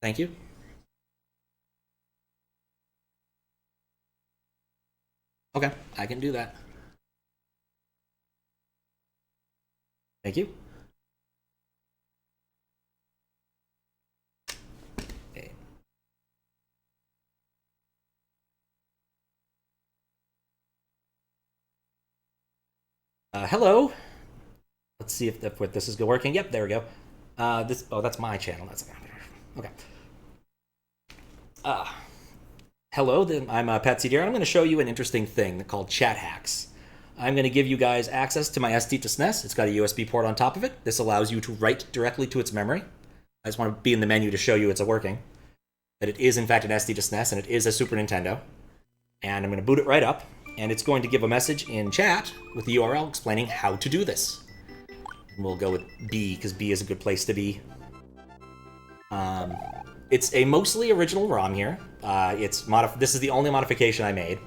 Thank you. Okay, I can do that. Thank you. Okay. Hello. Let's see if this is working. Yep, there we go. That's my channel. That's okay. Uh, Hello, I'm patcdr, and I'm going to show you an interesting thing called chat hacks. I'm going to give you guys access to my SD to SNES. It's got a USB port on top of it. This allows you to write directly to its memory. I just want to be in the menu to show you it's working. That it is, in fact, an SD to SNES, and it is a Super Nintendo. And I'm going to boot it right up, and it's going to give a message in chat with the URL explaining how to do this. And we'll go with B, because B is a good place to be. It's a mostly original ROM here. This is the only modification I made.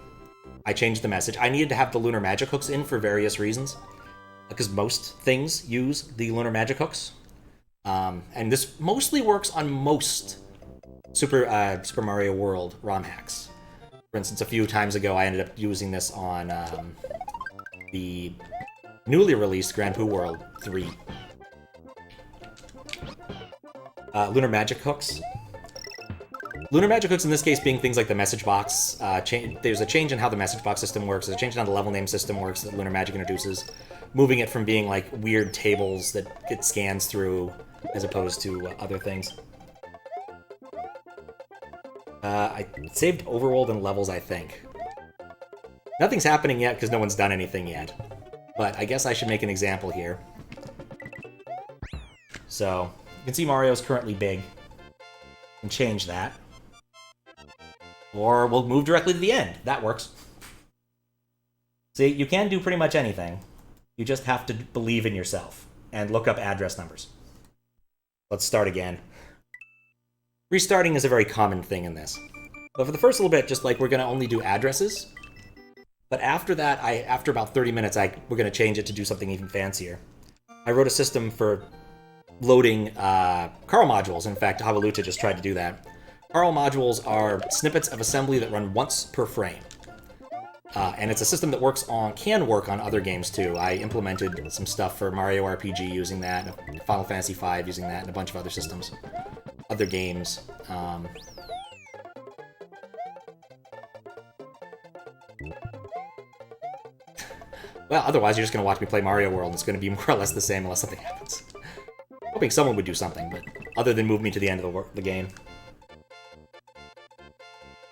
I changed the message. I needed to have the lunar magic hooks in for various reasons, because most things use the lunar magic hooks. And this mostly works on most Super Mario World ROM hacks. For instance, a few times ago, I ended up using this on the newly released Grand Poo World 3. Lunar magic hooks. Lunar magic hooks in this case being things like the message box. There's a change in how the message box system works. There's a change in how the level name system works that lunar magic introduces, moving it from being like weird tables that it scans through as opposed to other things. I saved overworld and levels, I think. Nothing's happening yet because no one's done anything yet. But I guess I should make an example here. So, you can see Mario's currently big. And change that. Or we'll move directly to the end. That works. See, you can do pretty much anything. You just have to believe in yourself and look up address numbers. Let's start again. Restarting is a very common thing in this. But for the first little bit, just like we're going to only do addresses. But after that, after about 30 minutes, we're going to change it to do something even fancier. I wrote a system for loading Carl modules. In fact, Havaluta just tried to do that. Carl modules are snippets of assembly that run once per frame. And it's a system that can work on other games too. I implemented some stuff for Mario RPG using that, Final Fantasy V using that, and a bunch of other systems. Other games. Well, otherwise you're just going to watch me play Mario World, and it's going to be more or less the same unless something happens. Hoping someone would do something, but other than move me to the end of the game.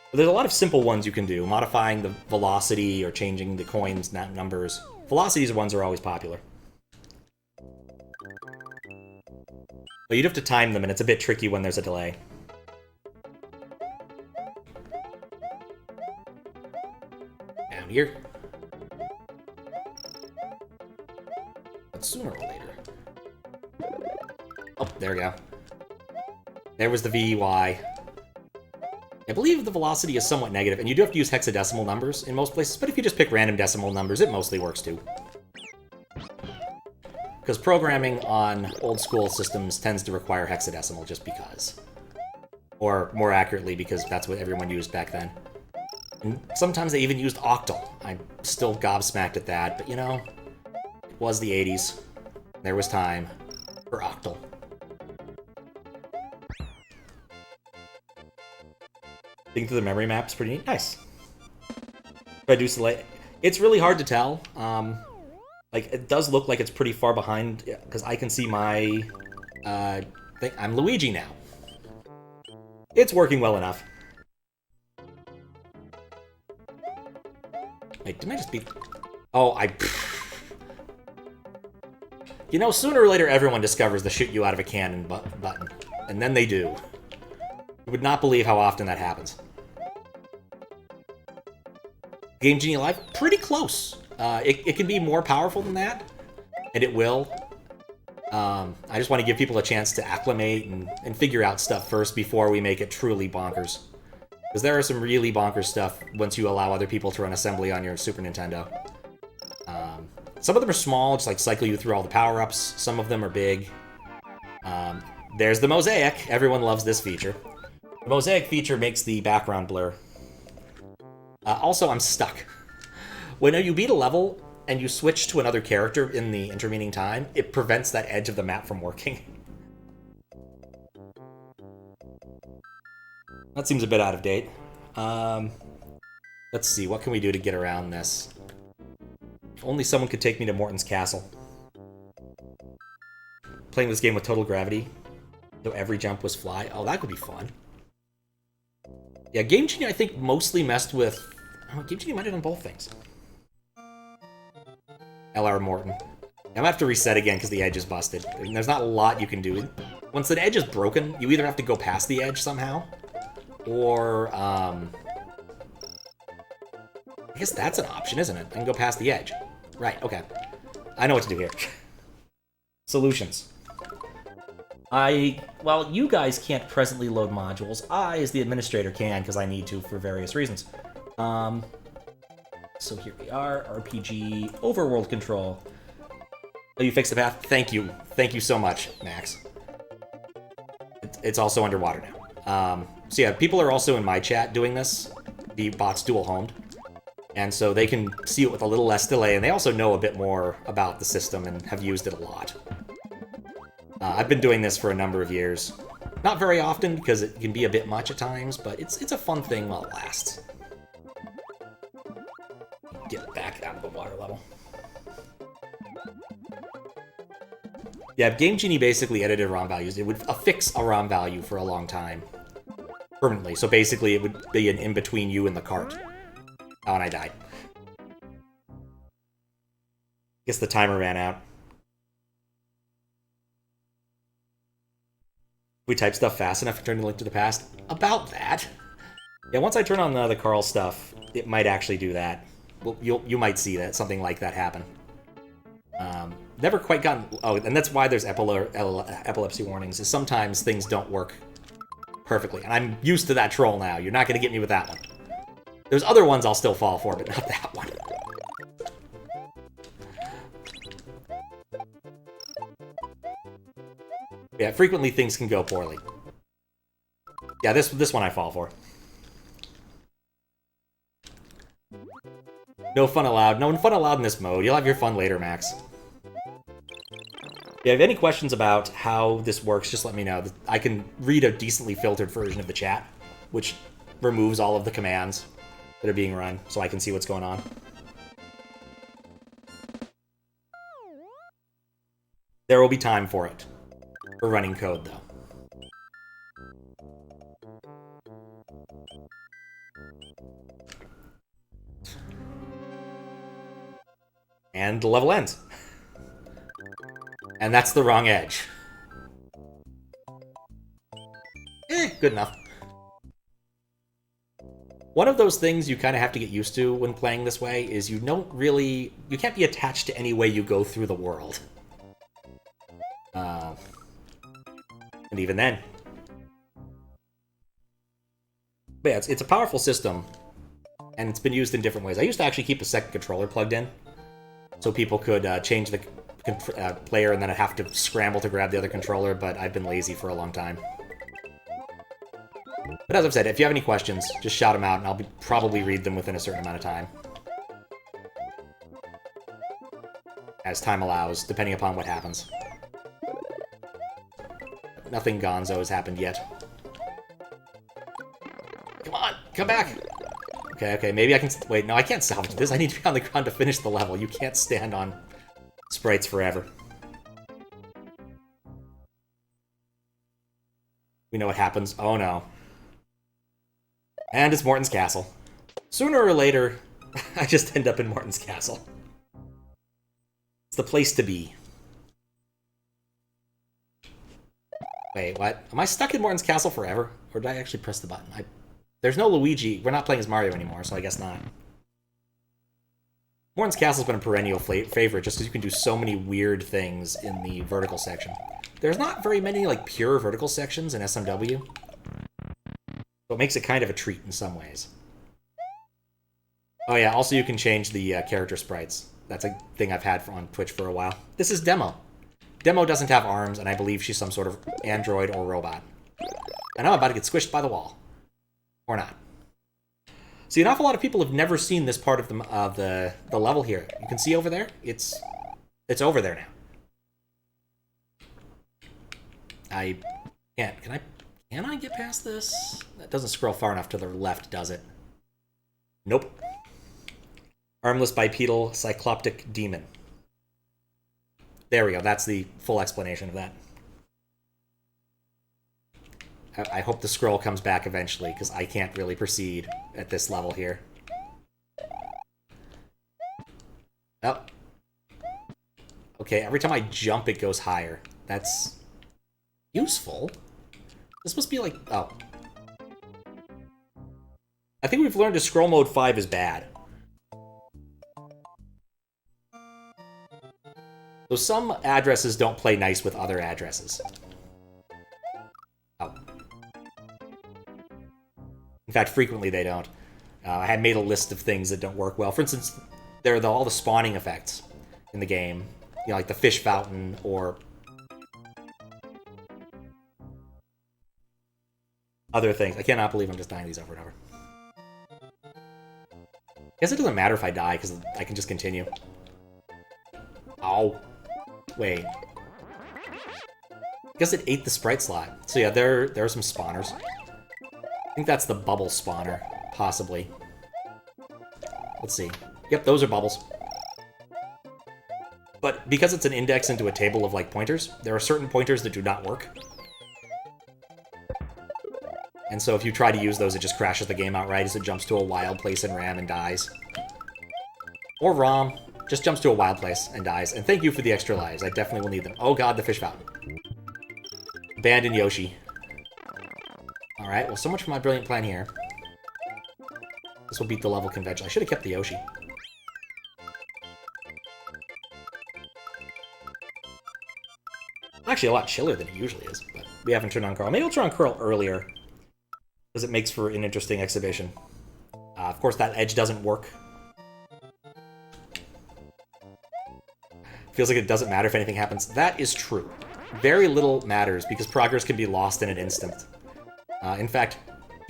But there's a lot of simple ones you can do, modifying the velocity or changing the coins numbers. Velocities are ones that are always popular. But you'd have to time them, and it's a bit tricky when there's a delay. Down here. But sooner or later. Oh, there we go. There was the VY. I believe the velocity is somewhat negative, and you do have to use hexadecimal numbers in most places, but if you just pick random decimal numbers, it mostly works too. Because programming on old-school systems tends to require hexadecimal just because. Or, more accurately, because that's what everyone used back then. And sometimes they even used octal. I'm still gobsmacked at that, but you know, it was the 80s. There was time for octal. Thinking through the memory map's pretty neat. Nice. If I do select, it's really hard to tell. Like, it does look like it's pretty far behind, because I can see my thing. I'm Luigi now. It's working well enough. Wait, didn't I just beat... Oh, You know, sooner or later everyone discovers the shoot you out of a cannon button. And then they do. You would not believe how often that happens. Game Genie Live? Pretty close. It can be more powerful than that, and it will. I just want to give people a chance to acclimate and figure out stuff first before we make it truly bonkers. Because there are some really bonkers stuff once you allow other people to run assembly on your Super Nintendo. Some of them are small, just like cycle you through all the power-ups. Some of them are big. There's the mosaic. Everyone loves this feature. The mosaic feature makes the background blur. Also, I'm stuck. When you beat a level and you switch to another character in the intervening time, it prevents that edge of the map from working. That seems a bit out of date. Let's see, what can we do to get around this? If only someone could take me to Morton's Castle. Playing this game with total gravity, so every jump was fly. Oh, that could be fun. Yeah, Game Genie, I think, mostly messed with... Oh, Game Genie might have done both things. LR Morton. I'm gonna have to reset again because the edge is busted. And there's not a lot you can do. Once the edge is broken, you either have to go past the edge somehow, or, I guess that's an option, isn't it? I can go past the edge. Right, okay. I know what to do here. Solutions. Well, you guys can't presently load modules. I, as the administrator, can, because I need to for various reasons. So here we are, RPG, overworld control. Oh, you fixed the path? Thank you. Thank you so much, Max. It's also underwater now. So yeah, people are also in my chat doing this. The bot's dual-homed. And so they can see it with a little less delay, and they also know a bit more about the system and have used it a lot. I've been doing this for a number of years. Not very often, because it can be a bit much at times, but it's a fun thing while it lasts. Get back out of the water level. Yeah, Game Genie basically edited ROM values. It would affix a ROM value for a long time. Permanently. So basically it would be an in-between you and the cart. Oh, and I died. Guess the timer ran out. We type stuff fast enough to turn the link to the past? About that. Yeah, once I turn on the Carl stuff, it might actually do that. Well, you might see that, something like that happen. Never quite gotten... Oh, and that's why there's epilepsy warnings, is sometimes things don't work perfectly. And I'm used to that troll now. You're not going to get me with that one. There's other ones I'll still fall for, but not that one. Yeah, frequently things can go poorly. Yeah, this one I fall for. No fun allowed. No fun allowed in this mode. You'll have your fun later, Max. If you have any questions about how this works, just let me know. I can read a decently filtered version of the chat, which removes all of the commands that are being run, so I can see what's going on. There will be time for it. For running code, though. And the level ends. And that's the wrong edge. Good enough. One of those things you kind of have to get used to when playing this way is you can't be attached to any way you go through the world. And even then. But yeah, it's a powerful system, and it's been used in different ways. I used to actually keep a second controller plugged in, so people could change the player and then I'd have to scramble to grab the other controller, but I've been lazy for a long time. But as I've said, if you have any questions, just shout them out, and I'll probably read them within a certain amount of time. As time allows, depending upon what happens. Nothing gonzo has happened yet. Come on, come back! Okay, maybe I can... Wait, no, I can't salvage this. I need to be on the ground to finish the level. You can't stand on sprites forever. We know what happens. Oh, no. And it's Morton's Castle. Sooner or later, I just end up in Morton's Castle. It's the place to be. Wait, what? Am I stuck in Morton's Castle forever? Or did I actually press the button? There's no Luigi. We're not playing as Mario anymore, so I guess not. Morton's Castle's been a perennial favorite just because you can do so many weird things in the vertical section. There's not very many, like, pure vertical sections in SMW. So it makes it kind of a treat in some ways. Oh yeah, also you can change the character sprites. That's a thing I've had on Twitch for a while. This is Demo. Demo doesn't have arms, and I believe she's some sort of android or robot. And now I'm about to get squished by the wall. Or not. See, an awful lot of people have never seen this part of the level here. You can see over there? It's over there now. I can't. Can I get past this? That doesn't scroll far enough to the left, does it? Nope. Armless bipedal cycloptic demon. There we go. That's the full explanation of that. I hope the scroll comes back eventually, because I can't really proceed at this level here. Oh. Okay, every time I jump, it goes higher. That's useful. This must be like... Oh. I think we've learned that scroll mode 5 is bad. So some addresses don't play nice with other addresses. Oh. In fact, frequently they don't. I had made a list of things that don't work well. For instance, there are all the spawning effects in the game. You know, like the fish fountain or other things. I cannot believe I'm just dying these over and over. I guess it doesn't matter if I die, because I can just continue. Ow. Wait. I guess it ate the sprite slot. So yeah, there are some spawners. I think that's the bubble spawner, possibly. Let's see. Yep, those are bubbles. But because it's an index into a table of, like, pointers, there are certain pointers that do not work. And so if you try to use those, it just crashes the game outright as it jumps to a wild place in RAM and dies. Or ROM, just jumps to a wild place and dies. And thank you for the extra lives. I definitely will need them. Oh god, the fish fountain. Abandon Yoshi. Alright, well, so much for my brilliant plan here. This will beat the level convention. I should have kept the Yoshi. Actually, a lot chiller than it usually is, but we haven't turned on curl. Maybe I'll turn on curl earlier, because it makes for an interesting exhibition. Of course, that edge doesn't work. Feels like it doesn't matter if anything happens. That is true. Very little matters, because progress can be lost in an instant. In fact,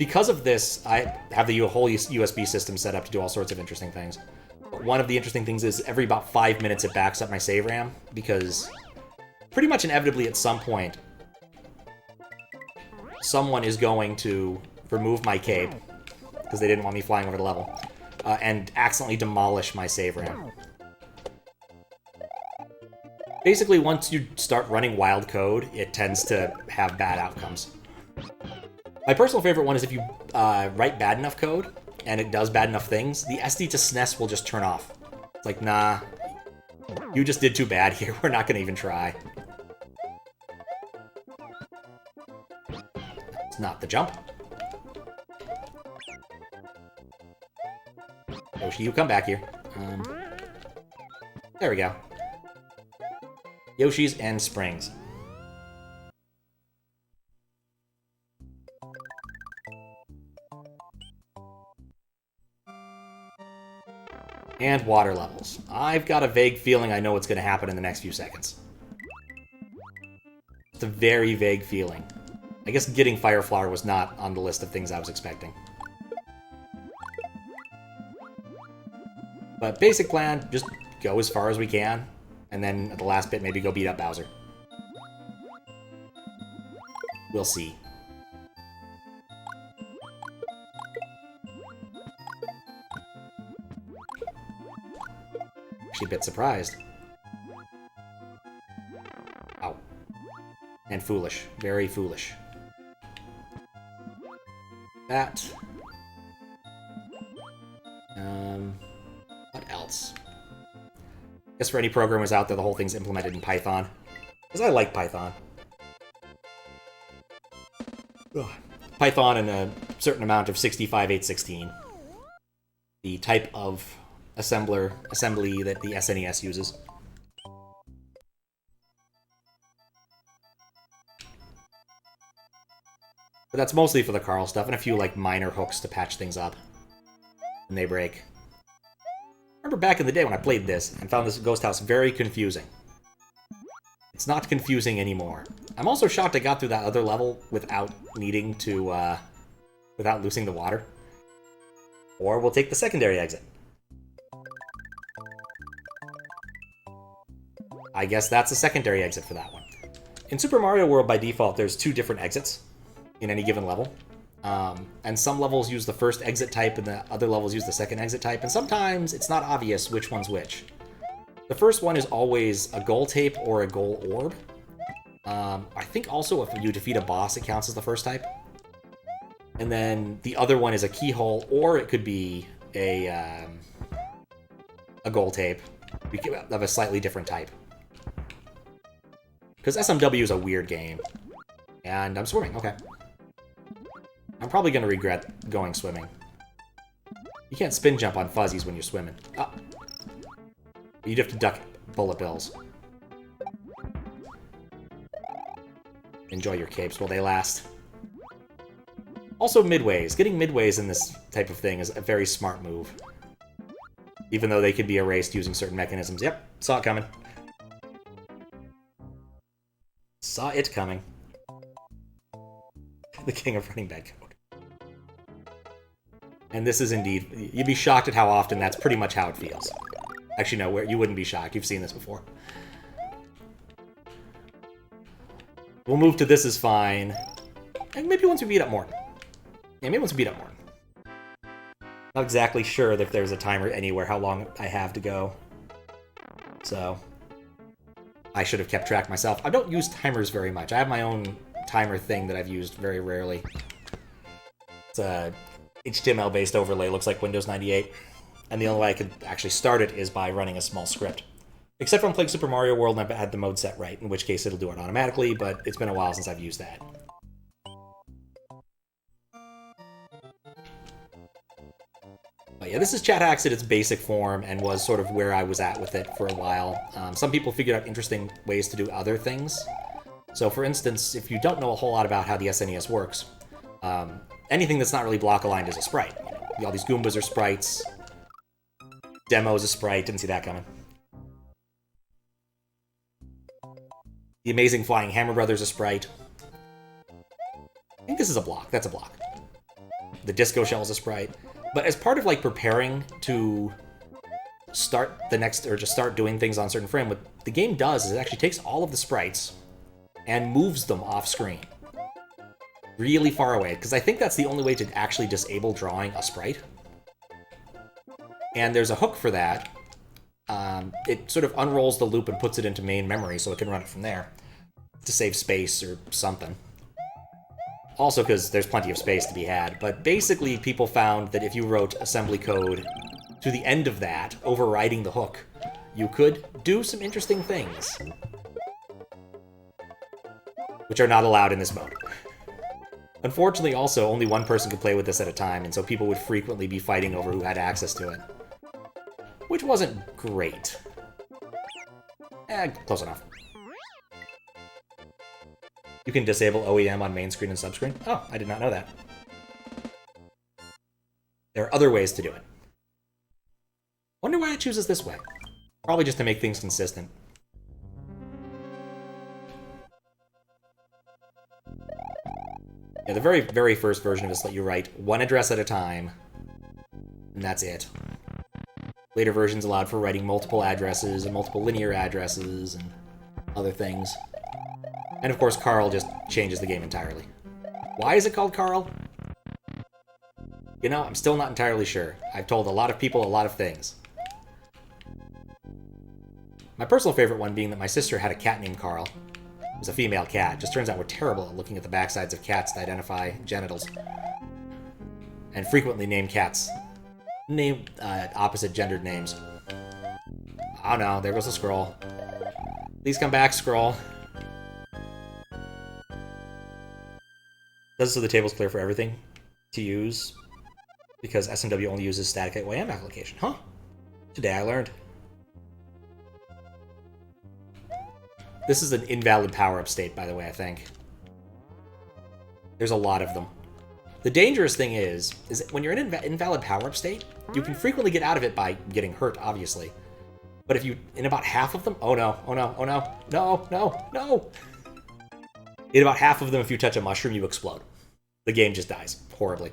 because of this, I have the whole USB system set up to do all sorts of interesting things. But one of the interesting things is every about 5 minutes it backs up my save RAM, because pretty much inevitably at some point, someone is going to remove my cape, because they didn't want me flying over the level, and accidentally demolish my save RAM. Basically, once you start running wild code, it tends to have bad outcomes. My personal favorite one is if you write bad enough code, and it does bad enough things, the SD to SNES will just turn off. It's like, nah, you just did too bad here, we're not gonna even try. It's not the jump. Yoshi, you come back here. There we go. Yoshi's and Springs. And water levels. I've got a vague feeling I know what's going to happen in the next few seconds. It's a very vague feeling. I guess getting Fire Flower was not on the list of things I was expecting. But basic plan, just go as far as we can, and then at the last bit maybe go beat up Bowser. We'll see. Actually a bit surprised. Ow. And foolish. Very foolish. That. What else? I guess for any programmers out there, the whole thing's implemented in Python. Because I like Python. Ugh. Python and a certain amount of 65.816. The type of assembly that the SNES uses. But that's mostly for the Carl stuff, and a few, like, minor hooks to patch things up when they break. I remember back in the day when I played this and found this Ghost House very confusing. It's not confusing anymore. I'm also shocked I got through that other level without needing to, without losing the water. Or we'll take the secondary exit. I guess that's a secondary exit for that one. In Super Mario World, by default, there's 2 different exits in any given level. And some levels use the first exit type and the other levels use the second exit type, and sometimes it's not obvious which one's which. The first one is always a goal tape or a goal orb. I think also if you defeat a boss, it counts as the first type. And then the other one is a keyhole, or it could be a goal tape of a slightly different type. Because SMW is a weird game. And I'm swimming, okay. I'm probably going to regret going swimming. You can't spin jump on fuzzies when you're swimming. Oh. You'd have to duck bullet bills. Enjoy your capes while they last. Also midways. Getting midways in this type of thing is a very smart move. Even though they could be erased using certain mechanisms. Yep, saw it coming. Saw it coming. The king of running bad code. And this is indeed... You'd be shocked at how often that's pretty much how it feels. Actually, no, you wouldn't be shocked. You've seen this before. We'll move to this is fine. And maybe once we beat up Morton. Yeah, maybe once we beat up Morton. Not exactly sure if there's a timer anywhere how long I have to go. So... I should have kept track myself. I don't use timers very much. I have my own timer thing that I've used very rarely. It's a HTML-based overlay. Looks like Windows 98. And the only way I could actually start it is by running a small script. Except when I'm playing Super Mario World and I've had the mode set right, in which case it'll do it automatically, but it's been a while since I've used that. But yeah, this is Chat Hacks at its basic form and was sort of where I was at with it for a while. Some people figured out interesting ways to do other things. So for instance, if you don't know a whole lot about how the SNES works, anything that's not really block aligned is a sprite. You know, all these Goombas are sprites. Demo's a sprite, didn't see that coming. The Amazing Flying Hammer Brothers a sprite. I think this is a block, that's a block. The Disco Shell's a sprite. But as part of like preparing to start the next, or just start doing things on certain frame, what the game does is it actually takes all of the sprites and moves them off screen. Really far away, because I think that's the only way to actually disable drawing a sprite. And there's a hook for that. It sort of unrolls the loop and puts it into main memory so it can run it from there to save space or something. Also because there's plenty of space to be had, but basically people found that if you wrote assembly code to the end of that, overriding the hook, you could do some interesting things. Which are not allowed in this mode. Unfortunately, also, only one person could play with this at a time, and so people would frequently be fighting over who had access to it. Which wasn't great. Close enough. You can disable OEM on main screen and subscreen? Oh, I did not know that. There are other ways to do it. Wonder why it chooses this way. Probably just to make things consistent. Yeah, the very, very first version of this let you write one address at a time, and that's it. Later versions allowed for writing multiple addresses and multiple linear addresses and other things. And of course, Carl just changes the game entirely. Why is it called Carl? You know, I'm still not entirely sure. I've told a lot of people a lot of things. My personal favorite one being that my sister had a cat named Carl. It was a female cat. Just turns out we're terrible at looking at the backsides of cats to identify genitals. And frequently name cats. Name opposite gendered names. Oh no, there goes the scroll. Please come back, scroll. Does it so the table's clear for everything to use, because SMW only uses static OEM application. Huh? Today I learned. This is an invalid power-up state, by the way, I think. There's a lot of them. The dangerous thing is that when you're in an invalid power-up state, you can frequently get out of it by getting hurt, obviously. But if you, in about half of them, oh no, oh no, oh no, no, no, no! In about half of them, if you touch a mushroom, you explode. The game just dies horribly.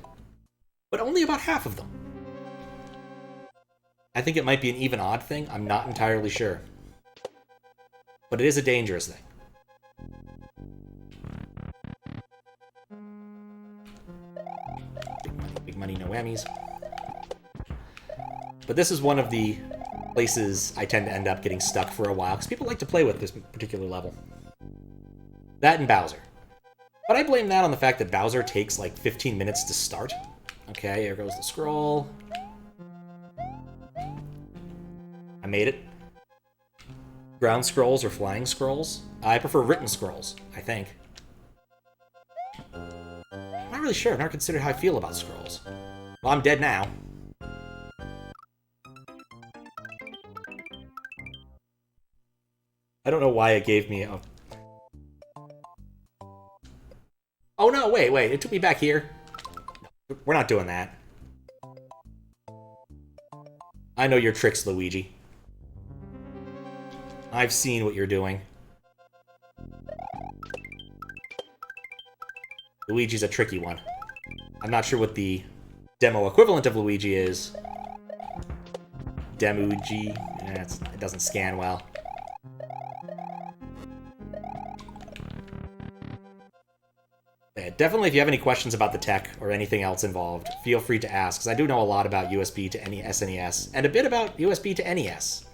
But only about half of them. I think it might be an even-odd thing. I'm not entirely sure. But it is a dangerous thing. Big money, no whammies. But this is one of the places I tend to end up getting stuck for a while, because people like to play with this particular level. That and Bowser. But I blame that on the fact that Bowser takes like 15 minutes to start. Okay, here goes the scroll. I made it. Ground scrolls or flying scrolls? I prefer written scrolls, I think. I'm not really sure. I've never considered how I feel about scrolls. Well, I'm dead now. I don't know why it gave me a... Oh no, wait, it took me back here. No, we're not doing that. I know your tricks, Luigi. I've seen what you're doing. Luigi's a tricky one. I'm not sure what the demo equivalent of Luigi is. Demuigi. It doesn't scan well. Yeah, definitely, if you have any questions about the tech or anything else involved, feel free to ask, because I do know a lot about USB to SNES, and a bit about USB to NES,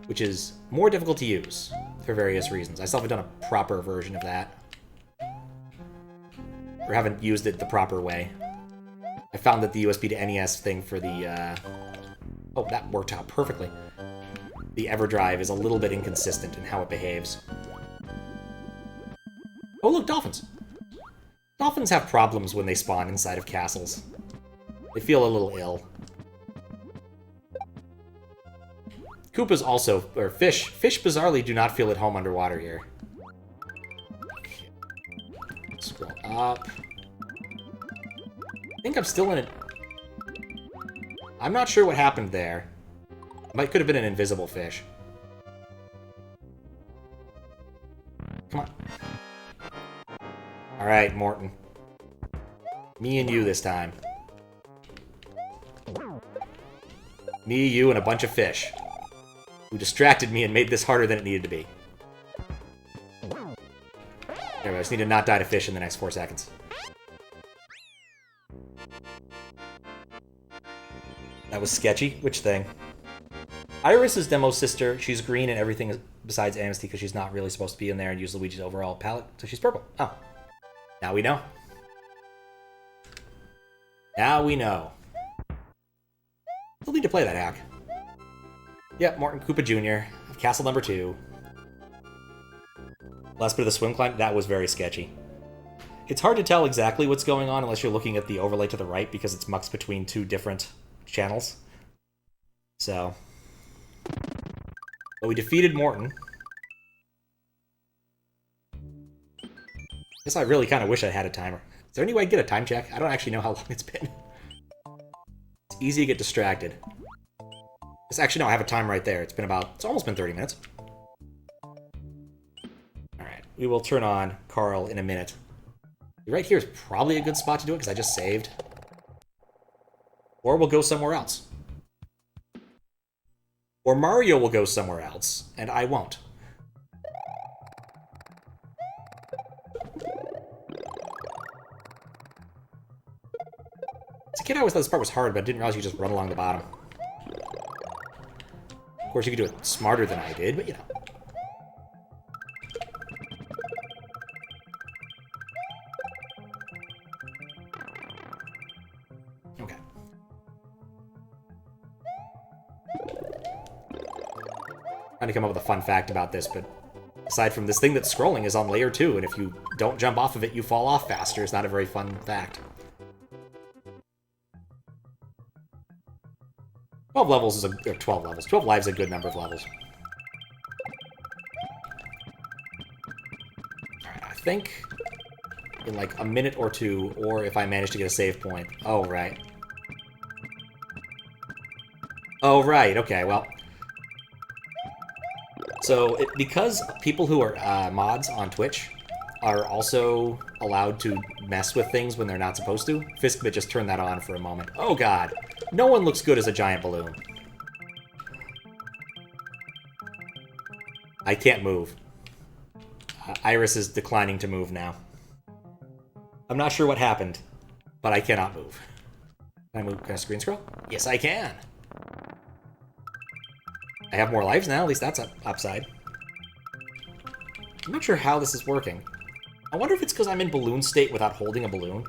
which is more difficult to use for various reasons. I still haven't done a proper version of that. Or haven't used it the proper way. I found that the USB to NES thing for the, oh, that worked out perfectly. The EverDrive is a little bit inconsistent in how it behaves. Oh, look, dolphins! Dolphins have problems when they spawn inside of castles. They feel a little ill. Koopas also, or fish. Fish bizarrely do not feel at home underwater here. Scroll up. I think I'm still in it. I'm not sure what happened there. Could have been an invisible fish. Come on. Alright, Morton. Me and you this time. Me, you, and a bunch of fish. Who distracted me and made this harder than it needed to be. There we go, I just need to not die to fish in the next 4 seconds. That was sketchy. Which thing? Iris is Demo's sister. She's green and everything besides Amnesty because she's not really supposed to be in there and use Luigi's overall palette, so she's purple. Oh. Now we know. Now we know. We'll need to play that hack. Yep, Morton Koopa Jr. Castle number 2. Last bit of the swim climb, that was very sketchy. It's hard to tell exactly what's going on unless you're looking at the overlay to the right because it's muxed between 2 different channels. So. But we defeated Morton. Guess I really kind of wish I had a timer. Is there any way I can get a time check? I don't actually know how long it's been. It's easy to get distracted. Actually, no, I have a time right there. It's almost been 30 minutes. Alright, we will turn on Carl in a minute. Right here is probably a good spot to do it, because I just saved. Or we'll go somewhere else. Or Mario will go somewhere else, and I won't. As a kid, I always thought this part was hard, but I didn't realize you just run along the bottom. Of course, you could do it smarter than I did, but you know. Okay. Trying to come up with a fun fact about this, but aside from this thing that's scrolling is on layer 2, and if you don't jump off of it, you fall off faster. It's not a very fun fact. 12 levels is or 12 levels. 12 lives is a good number of levels. Alright, I think in like a minute or 2, or if I manage to get a save point. Oh, right. Oh, right, okay, well. So, because people who are mods on Twitch are also allowed to mess with things when they're not supposed to. Fiskbit just turned that on for a moment. Oh god, no one looks good as a giant balloon. I can't move. Iris is declining to move now. I'm not sure what happened, but I cannot move. Can I move? Can I screen scroll? Yes, I can. I have more lives now, at least that's an upside. I'm not sure how this is working. I wonder if it's because I'm in balloon state without holding a balloon.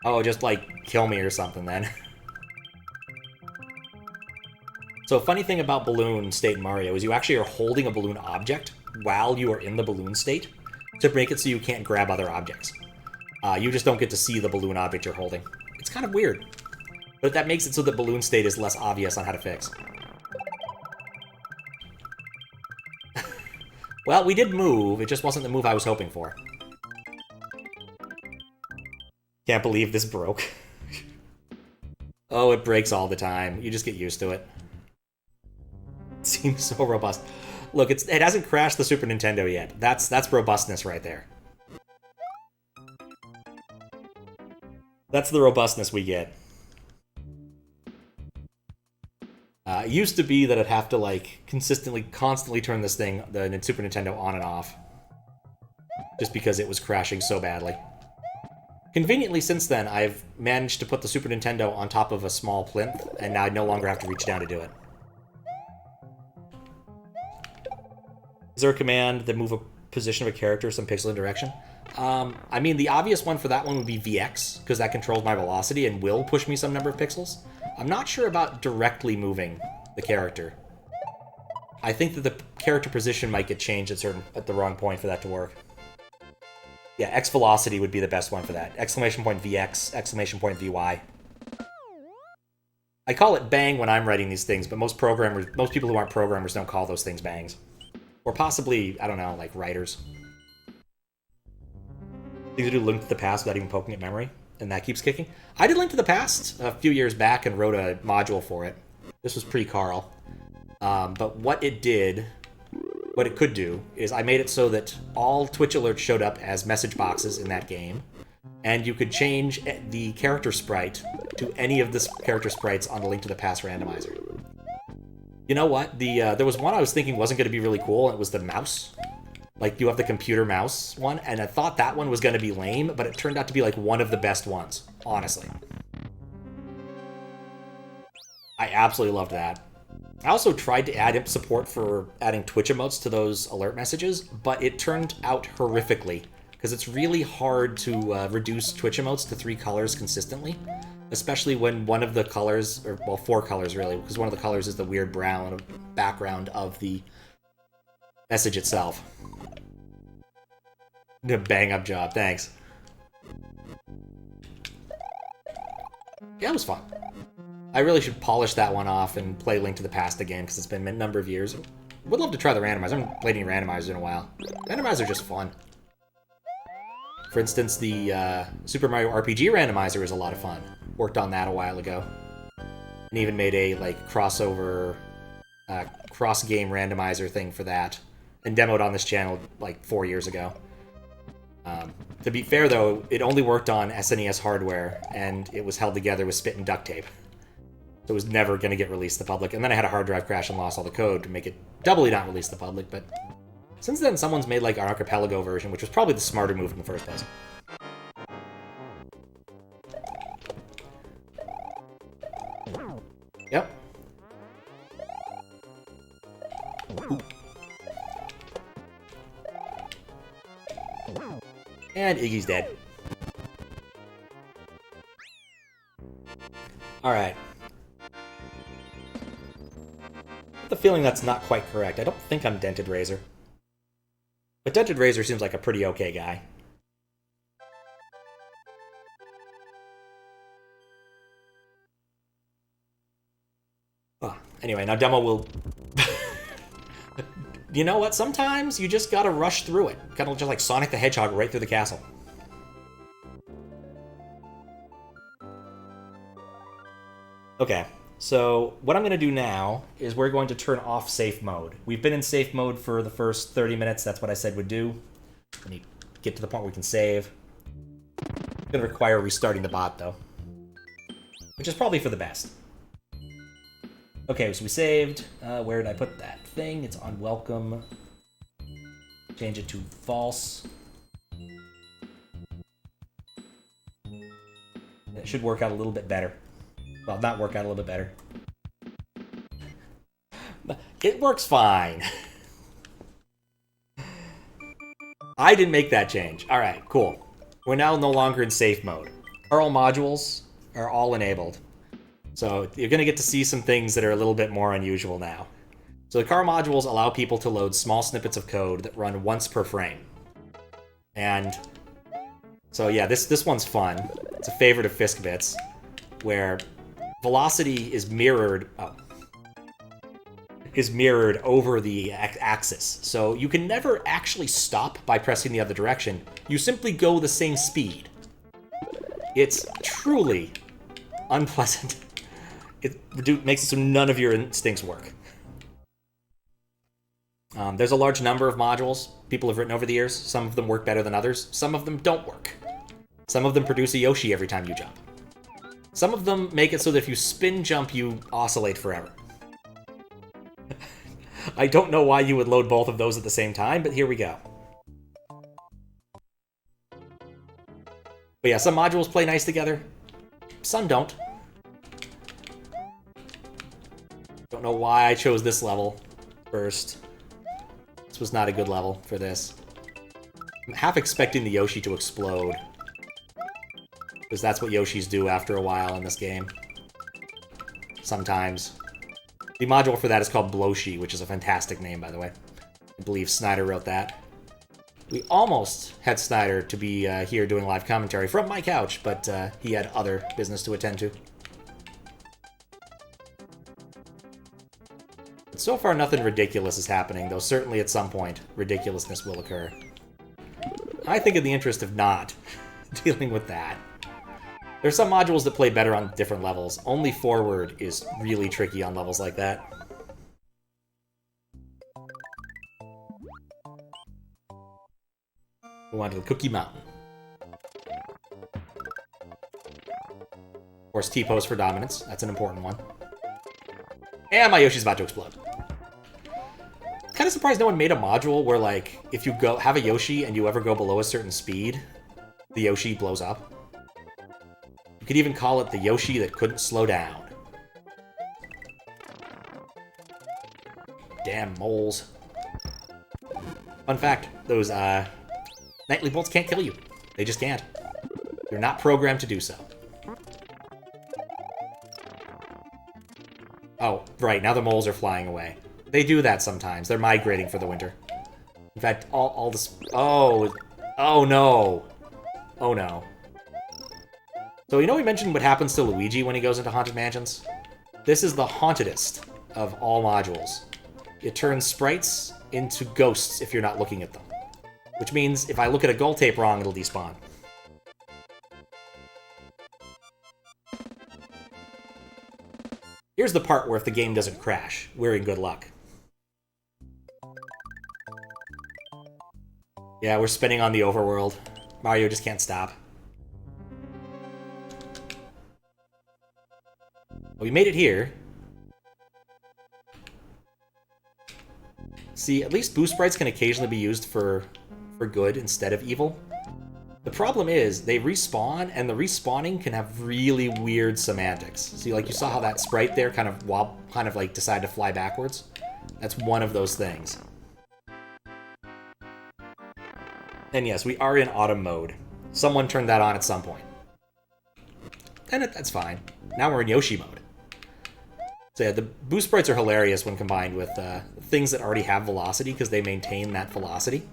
Oh, just, like, kill me or something, then. So, funny thing about balloon state in Mario is you actually are holding a balloon object while you are in the balloon state to make it so you can't grab other objects. You just don't get to see the balloon object you're holding. It's kind of weird. But that makes it so that balloon state is less obvious on how to fix. Well, we did move. It just wasn't the move I was hoping for. Can't believe this broke. Oh, it breaks all the time. You just get used to it. It seems so robust. Look, it hasn't crashed the Super Nintendo yet. That's robustness right there. That's the robustness we get. It used to be that I'd have to, like, constantly turn this thing, the Super Nintendo, on and off. Just because it was crashing so badly. Conveniently, since then, I've managed to put the Super Nintendo on top of a small plinth, and now I no longer have to reach down to do it. Is there a command that move a position of a character some pixel in direction? I mean, the obvious one for that one would be VX, because that controls my velocity and will push me some number of pixels. I'm not sure about directly moving the character. I think that the character position might get changed at the wrong point for that to work. Yeah, X velocity would be the best one for that. Exclamation point VX, exclamation point VY. I call it bang when I'm writing these things, but most people who aren't programmers don't call those things bangs. Or possibly, I don't know, like writers. Things to do Link to the Past without even poking at memory, and that keeps kicking. I did Link to the Past a few years back and wrote a module for it. This was pre-Carl. But what it could do, is I made it so that all Twitch alerts showed up as message boxes in that game, and you could change the character sprite to any of the character sprites on the Link to the Past randomizer. You know what? There was one I was thinking wasn't going to be really cool, and it was the mouse. Like, you have the computer mouse one, and I thought that one was going to be lame, but it turned out to be, like, one of the best ones, honestly. I absolutely loved that. I also tried to add support for adding Twitch emotes to those alert messages, but it turned out horrifically, because it's really hard to reduce Twitch emotes to 3 colors consistently, especially when one of the colors, or, well, 4 colors really, because one of the colors is the weird brown background of the message itself. Bang up job, thanks. Yeah, it was fun. I really should polish that one off and play Link to the Past again, because it's been a number of years. Would love to try the randomizer. I haven't played any randomizers in a while. Randomizers are just fun. For instance, the Super Mario RPG randomizer is a lot of fun. Worked on that a while ago. And even made a, like, crossover, cross-game randomizer thing for that. And demoed on this channel, like, 4 years ago. To be fair, though, it only worked on SNES hardware, and it was held together with spit and duct tape. So it was never going to get released to the public. And then I had a hard drive crash and lost all the code to make it doubly not released to the public. But since then, someone's made, like, an archipelago version, which was probably the smarter move in the first place. Yep. Ooh. And Iggy's dead. Alright. I have the feeling that's not quite correct. I don't think I'm Dented Razor. But Dented Razor seems like a pretty okay guy. Oh, anyway, now demo will... You know what? Sometimes you just gotta rush through it. Kind of just like Sonic the Hedgehog right through the castle. Okay, So what I'm going to do now is we're going to turn off safe mode. We've been in safe mode for the first 30 minutes. That's what I said would do. When you get to the point where we can save. It's going to require restarting the bot, though. Which is probably for the best. Okay, so we saved. Where did I put that thing? It's on welcome. Change it to false. It should work out a little bit better. Well, not work out a little bit better. But it works fine. I didn't make that change. All right, cool. We're now no longer in safe mode. Curl modules are all enabled. So you're going to get to see some things that are a little bit more unusual now. So the car modules allow people to load small snippets of code that run once per frame. And so yeah, this one's fun. It's a favorite of Fiskbit's, where velocity is mirrored over the axis. So you can never actually stop by pressing the other direction. You simply go the same speed. It's truly unpleasant. It makes it so none of your instincts work. There's a large number of modules people have written over the years. Some of them work better than others. Some of them don't work. Some of them produce a Yoshi every time you jump. Some of them make it so that if you spin jump, you oscillate forever. I don't know why you would load both of those at the same time, but here we go. But yeah, some modules play nice together. Some don't. Don't know why I chose this level first. This was not a good level for this. I'm half expecting the Yoshi to explode. Because that's what Yoshis do after a while in this game. Sometimes. The module for that is called Bloshi, which is a fantastic name, by the way. I believe Snyder wrote that. We almost had Snyder to be here doing live commentary from my couch, but he had other business to attend to. But so far, nothing ridiculous is happening, though certainly at some point, ridiculousness will occur. I think in the interest of not dealing with that. There's some modules that play better on different levels. Only forward is really tricky on levels like that. Go on to the Cookie Mountain. Of course, T-pose for dominance. That's an important one. And my Yoshi's about to explode. Kind of surprised no one made a module where, like, if you have a Yoshi and you ever go below a certain speed, the Yoshi blows up. You could even call it the Yoshi that couldn't slow down. Damn moles. Fun fact, those nightly bolts can't kill you. They just can't. They're not programmed to do so. Oh, right, now the moles are flying away. They do that sometimes. They're migrating for the winter. In fact, all this... Oh no. Oh no. So you know we mentioned what happens to Luigi when he goes into Haunted Mansions? This is the hauntedest of all modules. It turns sprites into ghosts if you're not looking at them. Which means if I look at a goal tape wrong, it'll despawn. Here's the part where if the game doesn't crash, we're in good luck. Yeah, we're spinning on the overworld. Mario just can't stop. We made it here. See, at least boost sprites can occasionally be used for good instead of evil. The problem is, they respawn, and the respawning can have really weird semantics. See, like, you saw how that sprite there kind of like, decided to fly backwards? That's one of those things. And yes, we are in autumn mode. Someone turned that on at some point. And that's fine. Now we're in Yoshi mode. So yeah, the boost sprites are hilarious when combined with things that already have velocity, because they maintain that velocity.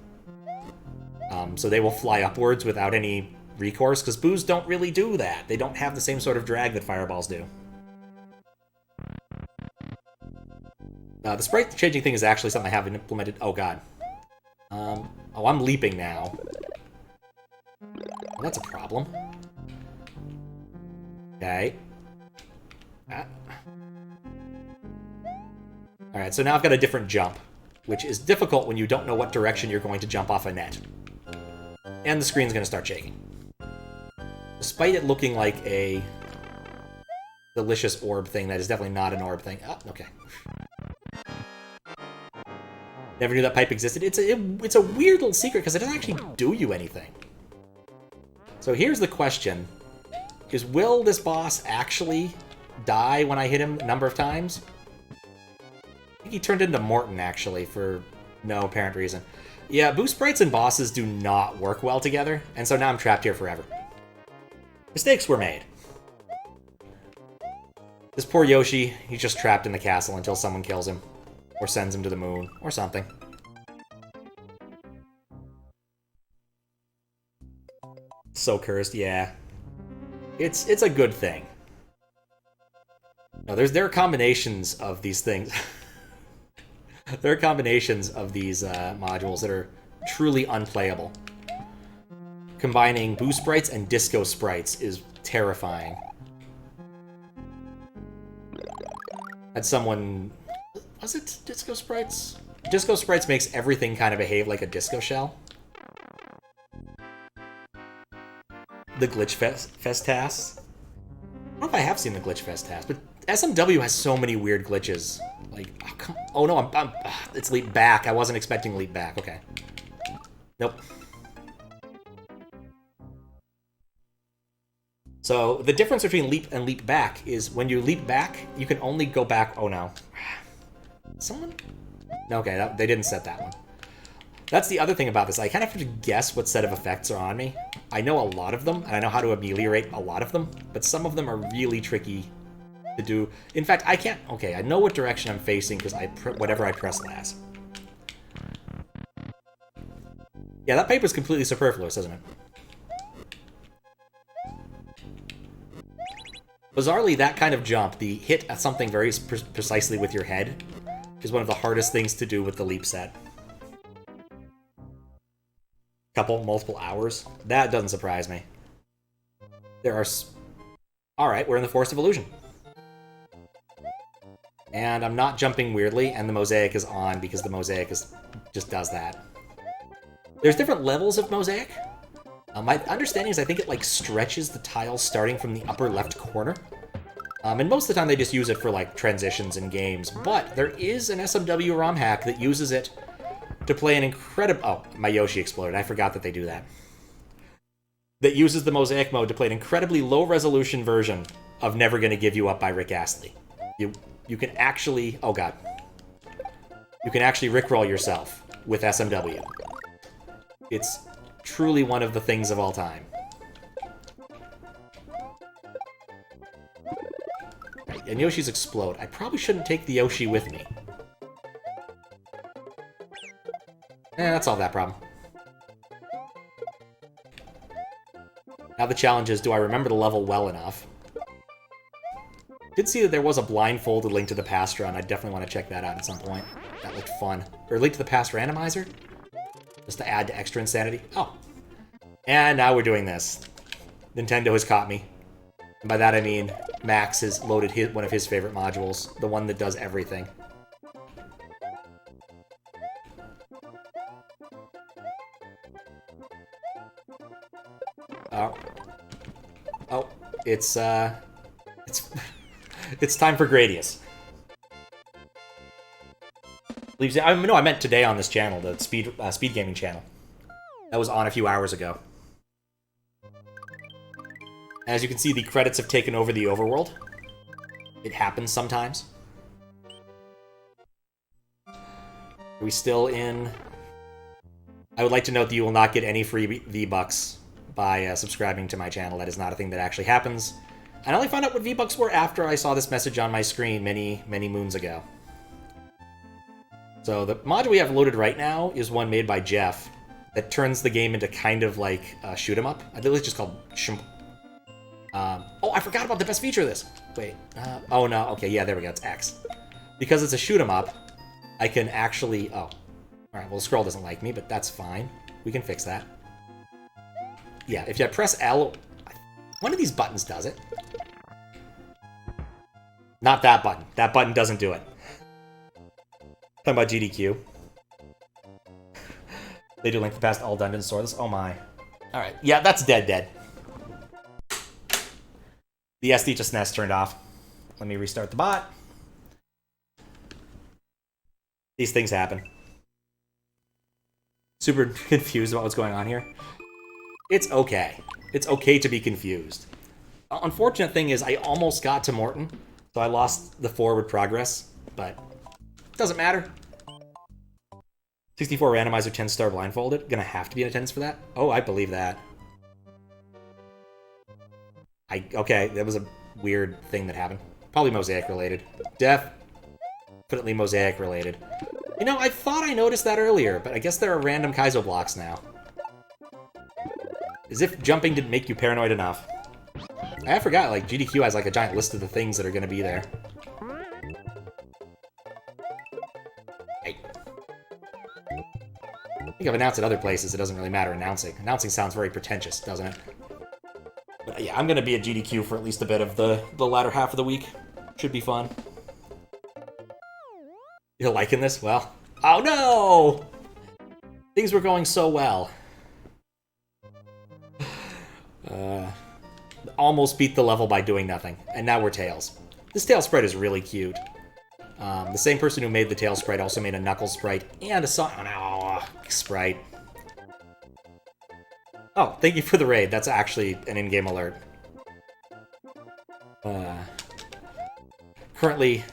So they will fly upwards without any recourse, because boos don't really do that. They don't have the same sort of drag that fireballs do. The sprite changing thing is actually something I haven't implemented. Oh god. Oh, I'm leaping now. Well, that's a problem. Okay. Alright, so now I've got a different jump, which is difficult when you don't know what direction you're going to jump off a net. And the screen's going to start shaking. Despite it looking like a delicious orb thing, that is definitely not an orb thing. Oh, okay. Never knew that pipe existed. It's a weird little secret because it doesn't actually do you anything. So here's the question. Will this boss actually die when I hit him a number of times? I think he turned into Morton, actually, for no apparent reason. Yeah, boost sprites and bosses do not work well together, and so now I'm trapped here forever. Mistakes were made. This poor Yoshi, he's just trapped in the castle until someone kills him. Or sends him to the moon, or something. So cursed, yeah. It's a good thing. No, there are combinations of these things. There are combinations of these modules that are truly unplayable. Combining boost sprites and disco sprites is terrifying. Had someone... Was it disco sprites? Disco sprites makes everything kind of behave like a disco shell. The Glitch Fest tasks. I don't know if I have seen the Glitch Fest tasks, but SMW has so many weird glitches. Like, oh no, it's leap back. I wasn't expecting leap back. Okay. Nope. So the difference between leap and leap back is when you leap back, you can only go back. Oh no. Someone? Okay, they didn't set that one. That's the other thing about this. I kind of have to guess what set of effects are on me. I know a lot of them, and I know how to ameliorate a lot of them, but some of them are really tricky to do. In fact, I can't... Okay, I know what direction I'm facing because whatever I press last. Yeah, that paper's completely superfluous, isn't it? Bizarrely, that kind of jump, the hit at something very precisely with your head, is one of the hardest things to do with the leap set. Multiple hours? That doesn't surprise me. There are... Alright, we're in the Forest of Illusion. And I'm not jumping weirdly, and the mosaic is on because the mosaic just does that. There's different levels of mosaic. My understanding is I think it like stretches the tiles starting from the upper left corner. And most of the time they just use it for like transitions in games, but there is an SMW ROM hack that uses it to play an incredible... Oh, my Yoshi exploded. I forgot that they do that. That uses the mosaic mode to play an incredibly low-resolution version of Never Gonna Give You Up by Rick Astley. You can actually... Oh, God. You can actually rickroll yourself with SMW. It's truly one of the things of all time. Right, and Yoshi's explode. I probably shouldn't take the Yoshi with me. That's all that problem. Now the challenge is, do I remember the level well enough? Did see that there was a blindfolded Link to the Past run. I definitely want to check that out at some point. That looked fun. Or Link to the Past randomizer? Just to add to extra insanity. Oh. And now we're doing this. Nintendo has caught me. And by that I mean Max has loaded one of his favorite modules. The one that does everything. Oh, it's time for Gradius. No, I meant today on this channel, the SpeedGaming channel. That was on a few hours ago. As you can see, the credits have taken over the overworld. It happens sometimes. Are we still in... I would like to note that you will not get any free V-Bucks by subscribing to my channel. That is not a thing that actually happens. I only found out what V-Bucks were after I saw this message on my screen many, many moons ago. So the module we have loaded right now is one made by Jeff that turns the game into kind of like a shoot-'em-up. I think it's just called... oh, I forgot about the best feature of this! Wait, oh no, okay, yeah, there we go, it's X. Because it's a shoot-'em-up, I can actually... Oh. Alright, well the scroll doesn't like me, but that's fine. We can fix that. Yeah, if you press L... One of these buttons does it. Not that button. That button doesn't do it. Talking about GDQ. They do link the past all dungeons soreless. Oh my. Alright. Yeah, that's dead. The SD to SNES turned off. Let me restart the bot. These things happen. Super confused about what's going on here. It's okay. It's okay to be confused. Unfortunate thing is I almost got to Morton, so I lost the forward progress, but it doesn't matter. 64 randomizer 10-star blindfolded. Gonna have to be in attendance for that? Oh, I believe that. Okay, that was a weird thing that happened. Probably Mosaic related. Definitely Mosaic related. You know, I thought I noticed that earlier, but I guess there are random Kaizo blocks now. As if jumping didn't make you paranoid enough. I forgot, like, GDQ has like a giant list of the things that are gonna be there. Hey. I think I've announced at other places, it doesn't really matter announcing. Announcing sounds very pretentious, doesn't it? But yeah, I'm gonna be at GDQ for at least a bit of the latter half of the week. Should be fun. You're liking this? Well, oh no! Things were going so well. Almost beat the level by doing nothing, and now we're Tails. This Tails sprite is really cute. The same person who made the Tails sprite also made a Knuckles sprite and a Sonic sprite. Oh, thank you for the raid. That's actually an in-game alert. Currently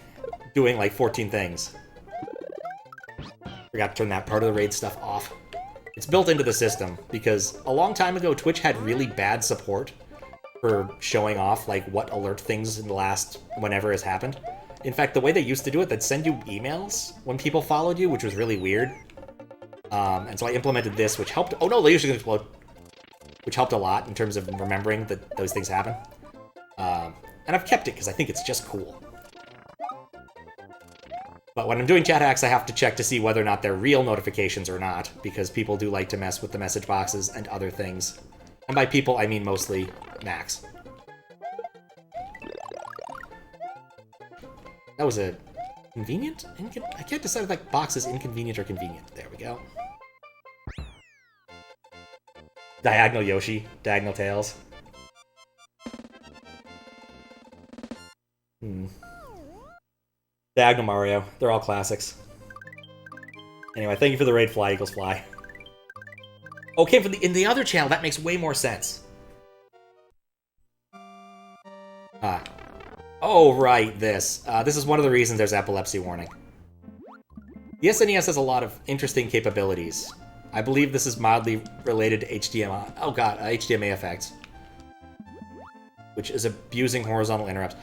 doing like 14 things. Forgot to turn that part of the raid stuff off. It's built into the system, because a long time ago Twitch had really bad support for showing off like what alert things in the last whenever has happened. In fact, the way they used to do it, they'd send you emails when people followed you, which was really weird. And so I implemented this, which helped. Oh no, they usually explode. Which helped a lot in terms of remembering that those things happen. And I've kept it because I think it's just cool. But when I'm doing chat hacks, I have to check to see whether or not they're real notifications or not, because people do like to mess with the message boxes and other things. And by people, I mean mostly Max. That was a convenient? I can't decide if that box is inconvenient or convenient. There we go. Diagonal Yoshi, Diagonal Tails. Diagonal Mario, they're all classics. Anyway, thank you for the raid, Fly Eagles Fly. Okay, in the other channel, that makes way more sense. Oh, right, this. This is one of the reasons there's epilepsy warning. The SNES has a lot of interesting capabilities. I believe this is mildly related to HDMI. Oh god, HDMA effects. Which is abusing horizontal interrupts.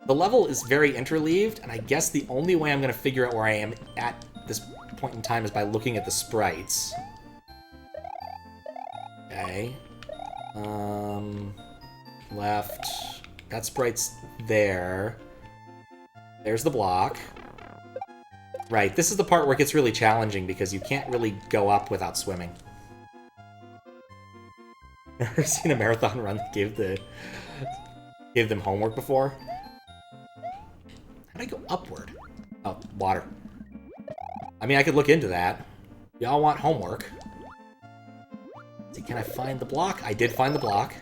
The level is very interleaved, and I guess the only way I'm going to figure out where I am at this point in time is by looking at the sprites. Okay. Left. That sprite's there. There's the block. Right, this is the part where it gets really challenging because you can't really go up without swimming. Ever seen a marathon run that gave them homework before? How'd I go upward? Oh, water. I mean, I could look into that. Y'all want homework. See, can I find the block? I did find the block.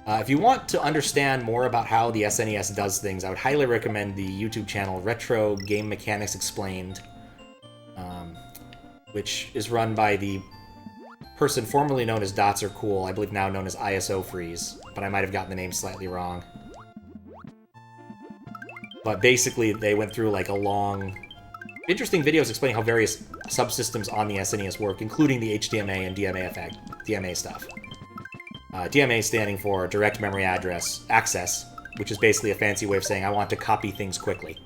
If you want to understand more about how the SNES does things, I would highly recommend the YouTube channel Retro Game Mechanics Explained, which is run by the person formerly known as Dots Are Cool, I believe now known as ISO Freeze, but I might have gotten the name slightly wrong. But basically, they went through like a long, interesting videos explaining how various subsystems on the SNES work, including the HDMA and DMA stuff. DMA standing for Direct Memory Address Access, which is basically a fancy way of saying I want to copy things quickly.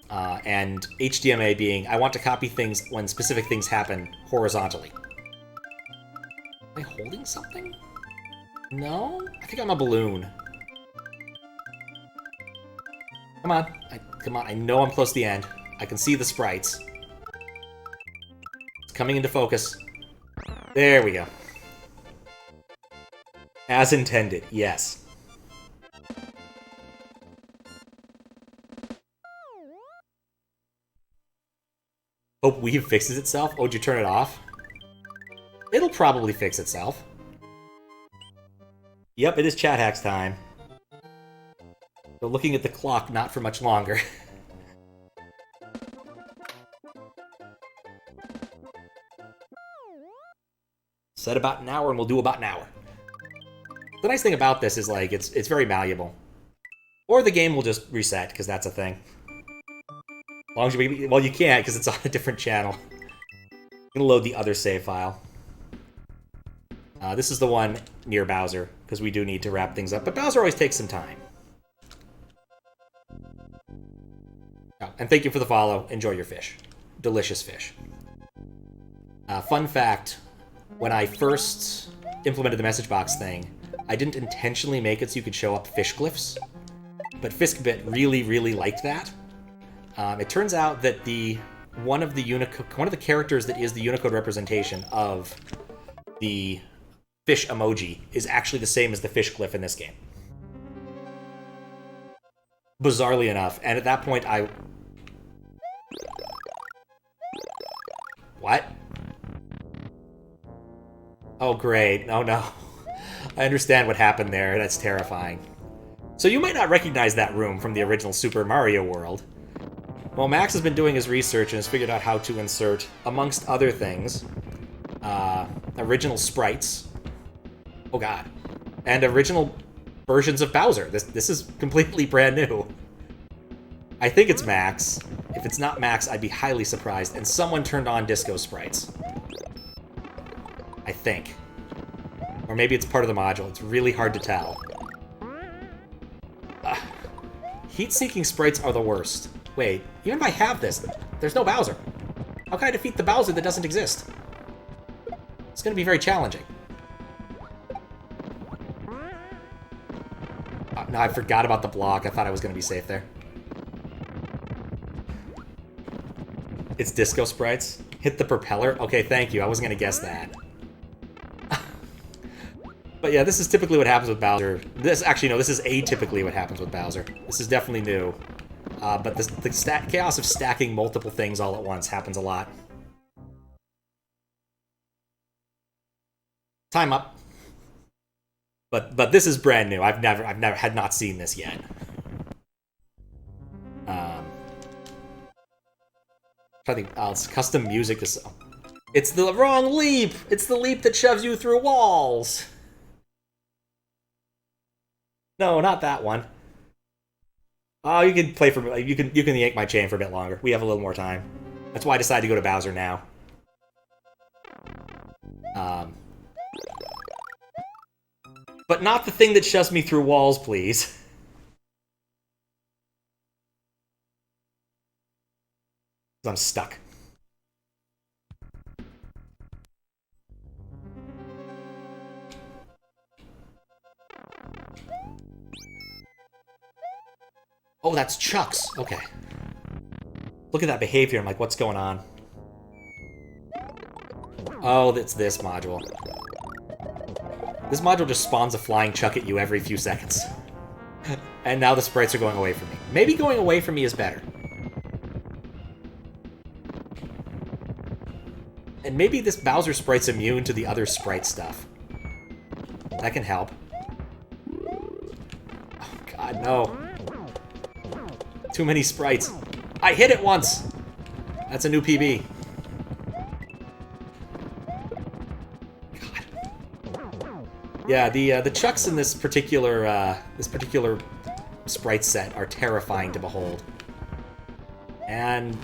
And HDMA being I want to copy things when specific things happen horizontally. Am I holding something? No? I think I'm a balloon. Come on. Come on. I know I'm close to the end. I can see the sprites. It's coming into focus. There we go. As intended, yes. Hope Weave fixes itself. Oh, did you turn it off? It'll probably fix itself. Yep, it is chat hacks time. So looking at the clock, not for much longer. Said about an hour, and we'll do about an hour. The nice thing about this is, like, it's very malleable. Or the game will just reset, because that's a thing. As long as you... Well, you can't, because it's on a different channel. I'm gonna load the other save file. This is the one near Bowser, because we do need to wrap things up. But Bowser always takes some time. Oh, and thank you for the follow. Enjoy your fish. Delicious fish. Fun fact, when I first implemented the message box thing, I didn't intentionally make it so you could show up fish glyphs, but Fiskbit really, really liked that. It turns out that one of the characters that is the Unicode representation of the fish emoji is actually the same as the fish glyph in this game. Bizarrely enough, and at that point I... What? Oh, great. Oh, no. I understand what happened there. That's terrifying. So you might not recognize that room from the original Super Mario World. Well, Max has been doing his research and has figured out how to insert, amongst other things, original sprites. Oh, God. And original versions of Bowser. This is completely brand new. I think it's Max. If it's not Max, I'd be highly surprised. And someone turned on disco sprites. I think. Or maybe it's part of the module. It's really hard to tell. Heat-seeking sprites are the worst. Wait, even if I have this, there's no Bowser. How can I defeat the Bowser that doesn't exist? It's going to be very challenging. No, I forgot about the block. I thought I was going to be safe there. It's disco sprites. Hit the propeller? Okay, thank you. I wasn't going to guess that. But yeah, this is typically what happens with Bowser. This is atypically what happens with Bowser. This is definitely new. But the chaos of stacking multiple things all at once happens a lot. Time up. But this is brand new. I've had not seen this yet. I think it's custom music. It's the wrong leap. It's the leap that shoves you through walls. No, not that one. Oh, you can play for you can yank my chain for a bit longer. We have a little more time. That's why I decided to go to Bowser now. But not the thing that shoves me through walls, please. I'm stuck. Oh, that's Chuck's. Okay. Look at that behavior. I'm like, what's going on? Oh, it's this module. This module just spawns a flying Chuck at you every few seconds. And now the sprites are going away from me. Maybe going away from me is better. And maybe this Bowser sprite's immune to the other sprite stuff. That can help. Oh, God, no. Too many sprites. I hit it once! That's a new PB. God. Yeah, the Chucks in this particular sprite set are terrifying to behold. And...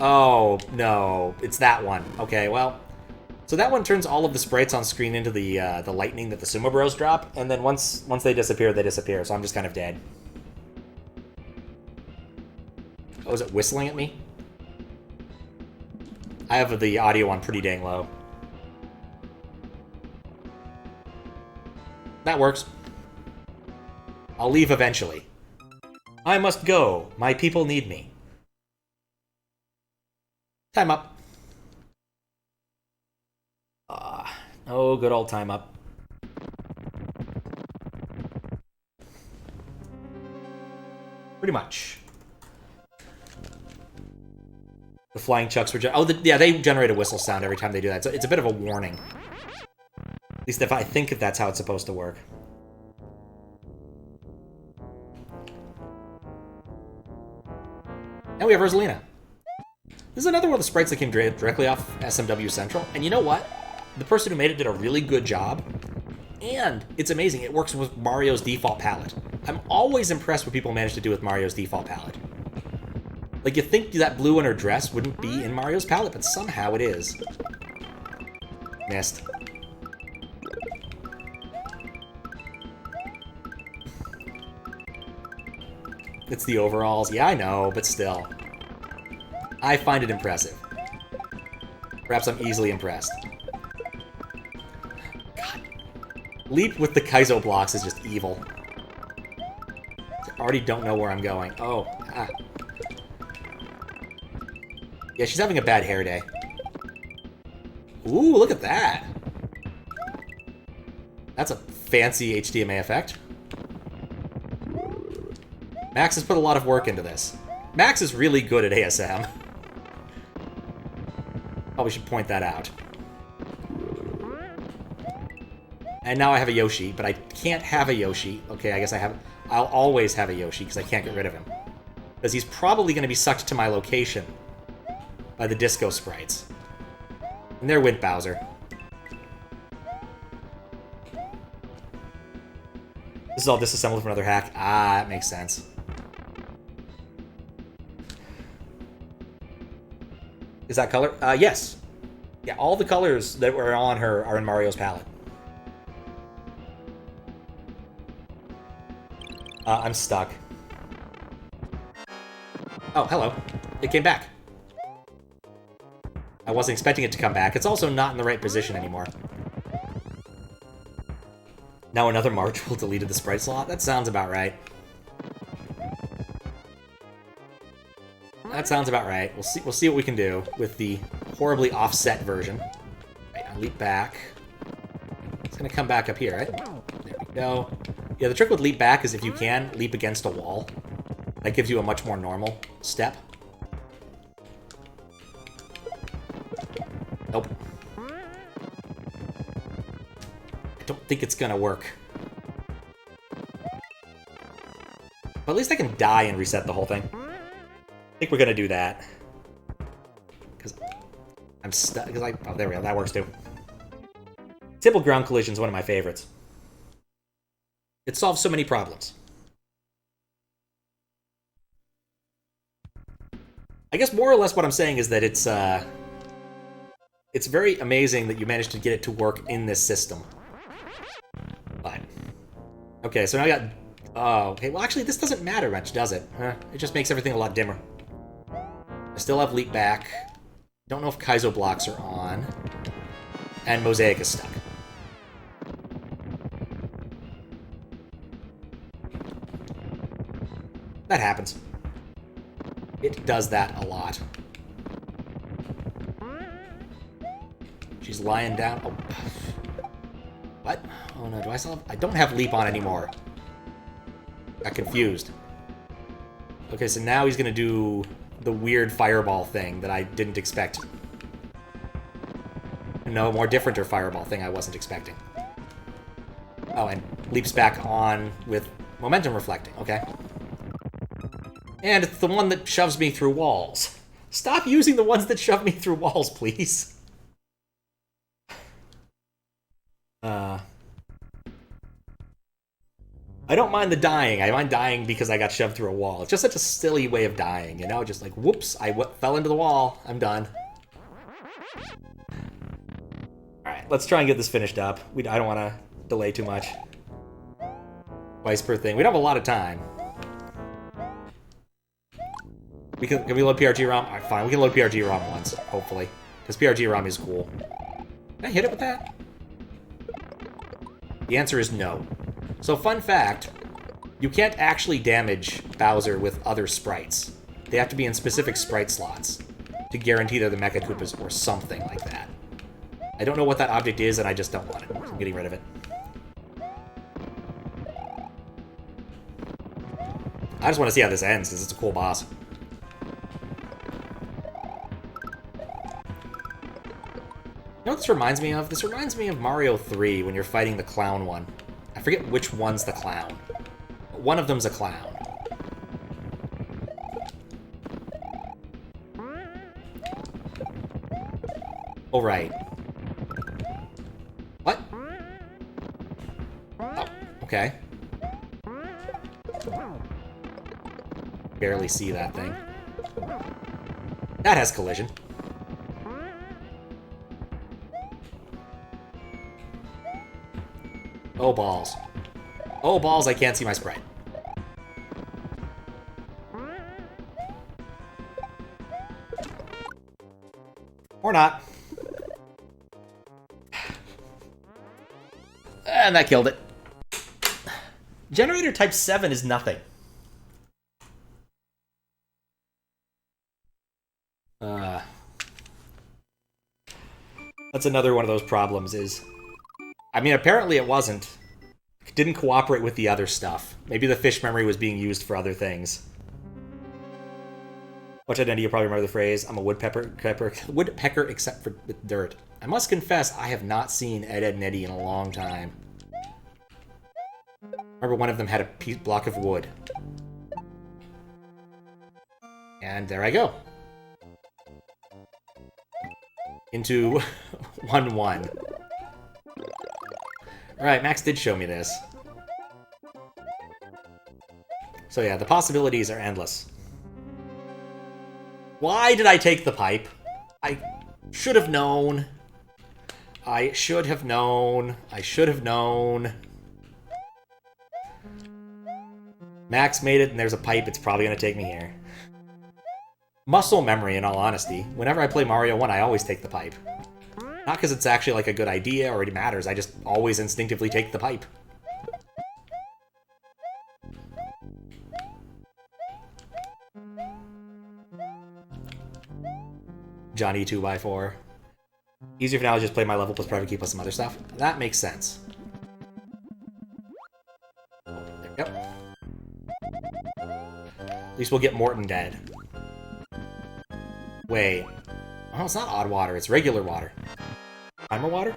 oh, no. It's that one. Okay, well... so that one turns all of the sprites on screen into the lightning that the Sumo Bros drop, and then once they disappear, so I'm just kind of dead. Oh, is it whistling at me? I have the audio on pretty dang low. That works. I'll leave eventually. I must go. My people need me. Time up. Oh, good old time up. Pretty much. The flying chucks were... yeah, they generate a whistle sound every time they do that. So it's a bit of a warning. At least if I think that's how it's supposed to work. And we have Rosalina. This is another one of the sprites that came directly off SMW Central. And you know what? The person who made it did a really good job. And it's amazing. It works with Mario's default palette. I'm always impressed what people manage to do with Mario's default palette. Like, you think that blue in her dress wouldn't be in Mario's palette, but somehow it is. Missed. It's the overalls. Yeah, I know, but still. I find it impressive. Perhaps I'm easily impressed. God. Leap with the Kaizo blocks is just evil. I already don't know where I'm going. Oh, ah. Yeah, she's having a bad hair day. Ooh, look at that. That's a fancy HDMA effect. Max has put a lot of work into this. Max is really good at ASM. Probably should point that out. And now I have a Yoshi, but I can't have a Yoshi. Okay, I guess I'll always have a Yoshi because I can't get rid of him. Because he's probably going to be sucked to my location by the disco sprites. And there went Bowser. This is all disassembled from another hack. Ah, that makes sense. Is that color? Yes. Yeah, all the colors that were on her are in Mario's palette. I'm stuck. Oh, hello. It came back. I wasn't expecting it to come back. It's also not in the right position anymore. Now another March will deleted the sprite slot? That sounds about right. That sounds about right. We'll see what we can do with the horribly offset version. Right, I'll leap back. It's gonna come back up here, right? There we go. Yeah, the trick with leap back is if you can, leap against a wall. That gives you a much more normal step. Nope. I don't think it's gonna work. But at least I can die and reset the whole thing. I think we're gonna do that. Because I'm stuck. Oh, there we go. That works too. Simple ground collision is one of my favorites. It solves so many problems. I guess more or less what I'm saying is that it's very amazing that you managed to get it to work in this system. But okay, so now I got. Oh, okay. Well, actually, this doesn't matter much, does it? It just makes everything a lot dimmer. I still have leap back. Don't know if Kaizo blocks are on. And Mosaic is stuck. That happens. It does that a lot. She's lying down. Oh. What? Oh no, do I still have... I don't have leap on anymore. Got confused. Okay, so now he's gonna do the weird fireball thing that I didn't expect. No, more different or fireball thing I wasn't expecting. Oh, and leaps back on with momentum reflecting. Okay. And it's the one that shoves me through walls. Stop using the ones that shove me through walls, please. I don't mind the dying. I mind dying because I got shoved through a wall. It's just such a silly way of dying, you know? Just like, whoops, I fell into the wall. I'm done. Alright, let's try and get this finished up. I don't want to delay too much. Twice per thing. We don't have a lot of time. Can we load PRG-ROM? Alright, fine. We can load PRG-ROM once, hopefully. Because PRG-ROM is cool. Can I hit it with that? The answer is no. So, fun fact, you can't actually damage Bowser with other sprites. They have to be in specific sprite slots to guarantee they're the Mecha Koopas or something like that. I don't know what that object is, and I just don't want it. I'm getting rid of it. I just want to see how this ends, because it's a cool boss. what this reminds me of? This reminds me of Mario 3 when you're fighting the clown one. I forget which one's the clown. One of them's a clown. Oh, right. What? Oh, okay. Barely see that thing. That has collision. Oh, balls. Oh, balls, I can't see my sprite. Or not. And that killed it. Generator type 7 is nothing. That's another one of those problems is... I mean, apparently it wasn't. It didn't cooperate with the other stuff. Maybe the fish memory was being used for other things. Watch out, Andy, you probably remember the phrase, I'm a woodpecker except for with dirt. I must confess, I have not seen Ed, Edd, and Eddy in a long time. Remember one of them had a block of wood. And there I go. Into 1-1. Alright, Max did show me this. So yeah, the possibilities are endless. Why did I take the pipe? I should have known. I should have known. I should have known. Max made it and there's a pipe, it's probably going to take me here. Muscle memory, in all honesty. Whenever I play Mario 1, I always take the pipe. Not because it's actually like a good idea or it matters, I just always instinctively take the pipe. Johnny 2x4. Easier for now to just play my level plus private key plus some other stuff. That makes sense. There we go. At least we'll get Morton dead. Wait. Oh, it's not odd water, it's regular water. Timer water?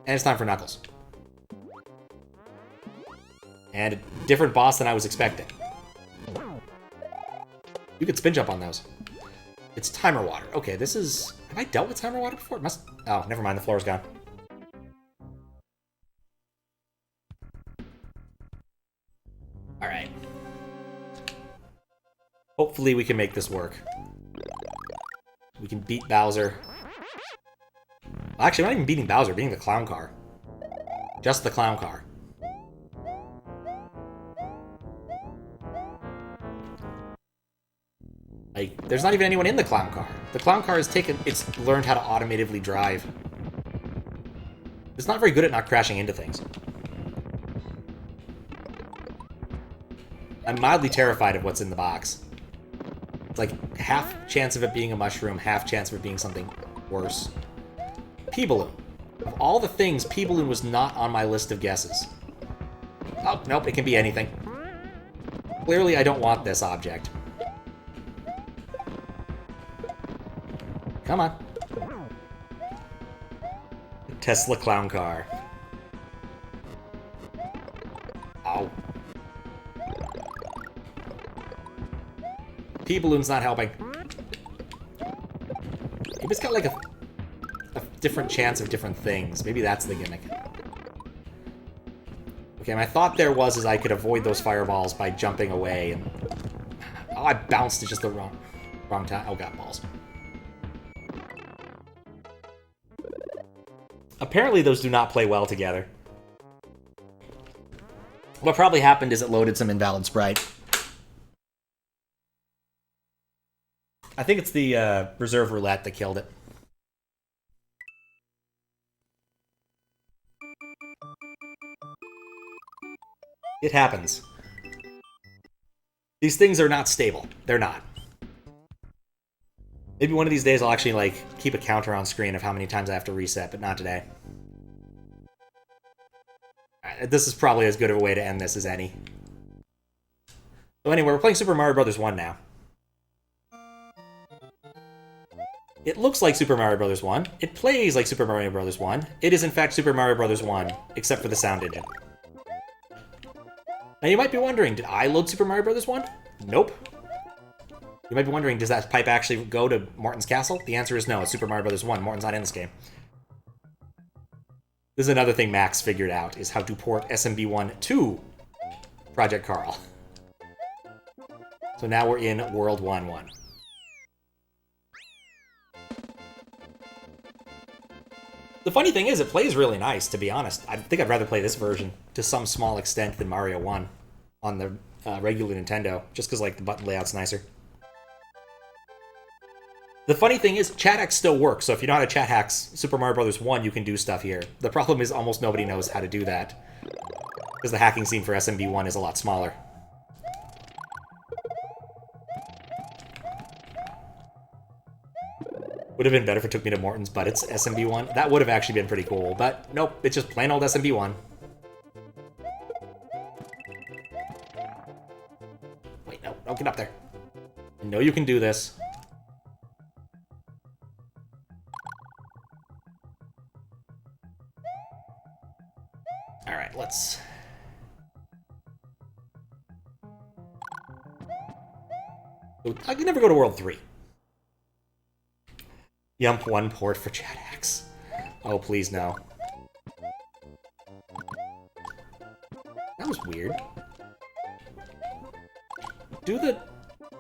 And it's time for Knuckles. And a different boss than I was expecting. You could spin jump on those. It's timer water. Okay, this is... Have I dealt with timer water before? It must... Oh, never mind, the floor's gone. Alright. Hopefully we can make this work. We can beat Bowser. Actually, I'm not even beating Bowser, beating the clown car. Just the clown car. Like, there's not even anyone in the clown car. The clown car has it's learned how to automatively drive. It's not very good at not crashing into things. I'm mildly terrified of what's in the box. It's like half chance of it being a mushroom, half chance of it being something worse. P-Balloon. Of all the things, P-Balloon was not on my list of guesses. Oh, nope, it can be anything. Clearly, I don't want this object. Come on. Tesla clown car. Ow. P-Balloon's not helping. Maybe it's got like a different chance of different things. Maybe that's the gimmick. Okay, my thought there is I could avoid those fireballs by jumping away and... Oh, I bounced at just the wrong time. Oh god, balls. Apparently those do not play well together. What probably happened is it loaded some invalid sprite. I think it's the reserve roulette that killed it. It happens. These things are not stable. They're not. Maybe one of these days I'll actually, like, keep a counter on screen of how many times I have to reset, but not today. Alright, this is probably as good of a way to end this as any. So anyway, we're playing Super Mario Bros. 1 now. It looks like Super Mario Bros. 1. It plays like Super Mario Bros. 1. It is in fact Super Mario Bros. 1, except for the sound engine. Now you might be wondering, did I load Super Mario Bros. 1? Nope. You might be wondering, does that pipe actually go to Morton's Castle? The answer is no, it's Super Mario Bros. 1. Morton's not in this game. This is another thing Max figured out, is how to port SMB1 to Project Carl. So now we're in World 1-1. The funny thing is, it plays really nice, to be honest. I think I'd rather play this version to some small extent than Mario 1 on the regular Nintendo, just because like the button layout's nicer. The funny thing is, chat hacks still work, so if you know how to chat hacks Super Mario Bros. 1, you can do stuff here. The problem is almost nobody knows how to do that, because the hacking scene for SMB1 is a lot smaller. Would have been better if it took me to Morton's, but it's SMB1. That would have actually been pretty cool, but nope, it's just plain old SMB1. Wait, no, don't get up there. I know you can do this. Alright, let's... I can never go to World 3. Yump 1 port for chat hacks. Oh, please no. That was weird. I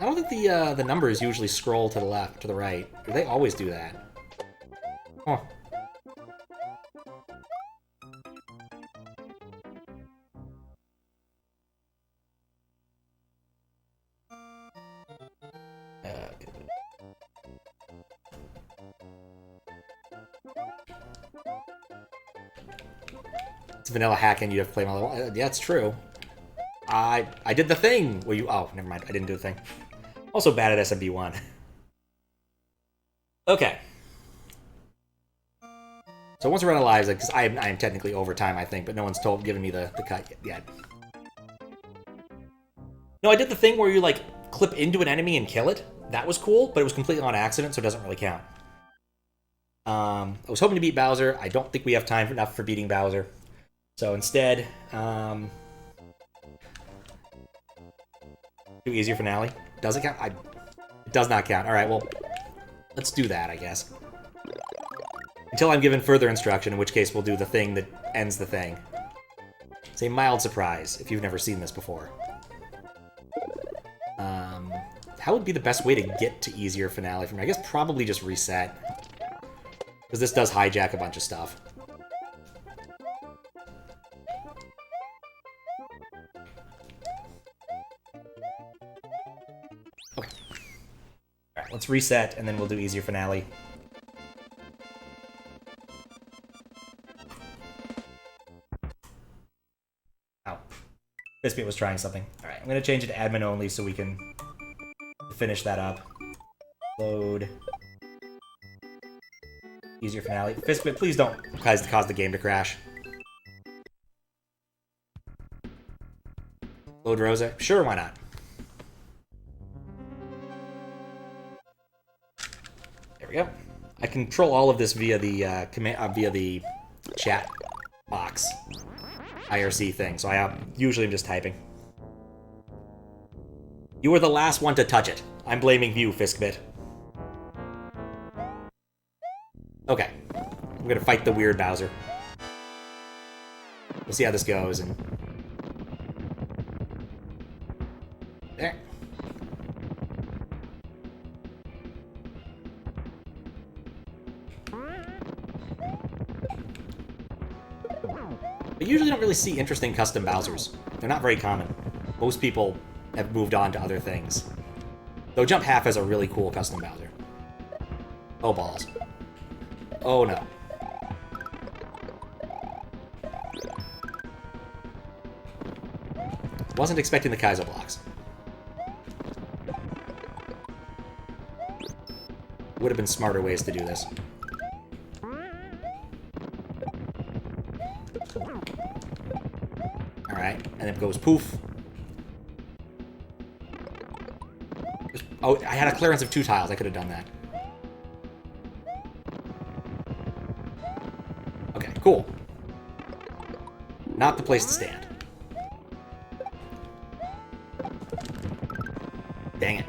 don't think the numbers usually scroll to the left, to the right. Or they always do that. Huh. It's vanilla hacking, you have to play my level. Yeah, it's true. I did the thing where you... Oh, never mind. I didn't do the thing. Also bad at SMB1. Okay. So once we're out of lives, because I am technically over time, I think, but no one's given me the cut yet. No, I did the thing where you, like, clip into an enemy and kill it. That was cool, but it was completely on accident, so it doesn't really count. I was hoping to beat Bowser. I don't think we have time enough for beating Bowser. So instead, do easier finale. Does it count? It does not count. Alright, well, let's do that, I guess. Until I'm given further instruction, in which case we'll do the thing that ends the thing. It's a mild surprise, if you've never seen this before. How would be the best way to get to easier finale for me? I guess probably just reset. Because this does hijack a bunch of stuff. Okay. Alright, let's reset, and then we'll do easier finale. Oh. Biscuit was trying something. Alright, I'm going to change it to admin only so we can finish that up. Load. Easier finale. Fistbit, please don't cause the game to crash. Load Rosa? Sure, why not? There we go. I control all of this via the via the chat box IRC thing, so I usually am just typing. You were the last one to touch it. I'm blaming you, Fiskbit. Okay. I'm gonna fight the weird Bowser. We'll see how this goes, and... There. I usually don't really see interesting custom Bowsers. They're not very common. Most people have moved on to other things. Though Jump Half has a really cool custom Bowser. Oh, balls. Oh, no. Wasn't expecting the Kaizo blocks. Would have been smarter ways to do this. Alright, and it goes poof. Oh, I had a clearance of 2 tiles. I could have done that. Okay, cool. Not the place to stand. Dang it.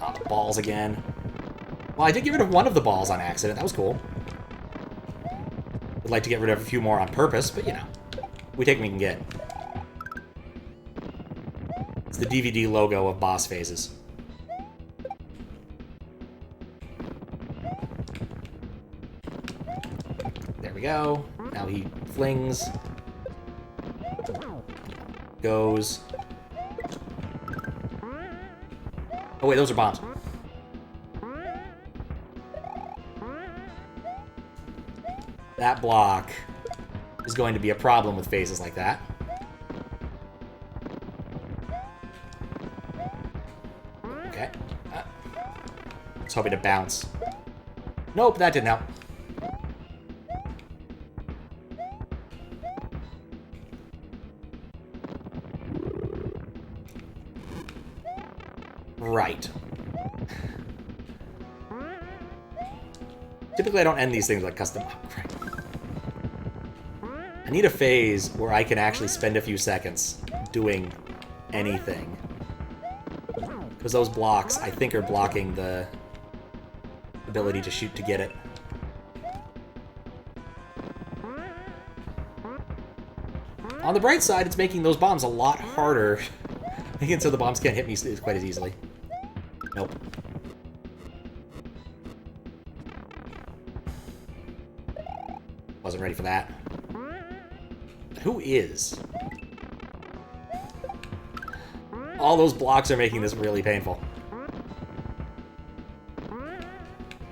Oh, the balls again. Well, I did get rid of one of the balls on accident. That was cool. Would like to get rid of a few more on purpose, but you know. We take what we can get. It's the DVD logo of boss phases. There we go. Now he flings. Goes. Oh wait, those are bombs. That block is going to be a problem with phases like that. Okay. I was hoping to bounce. Nope, that didn't help. Right. Typically, I don't end these things like custom. Right. I need a phase where I can actually spend a few seconds doing anything. Because those blocks, I think, are blocking the ability to shoot to get it. On the bright side, it's making those bombs a lot harder. Making it so the bombs can't hit me quite as easily. Nope. Wasn't ready for that. Who is? All those blocks are making this really painful.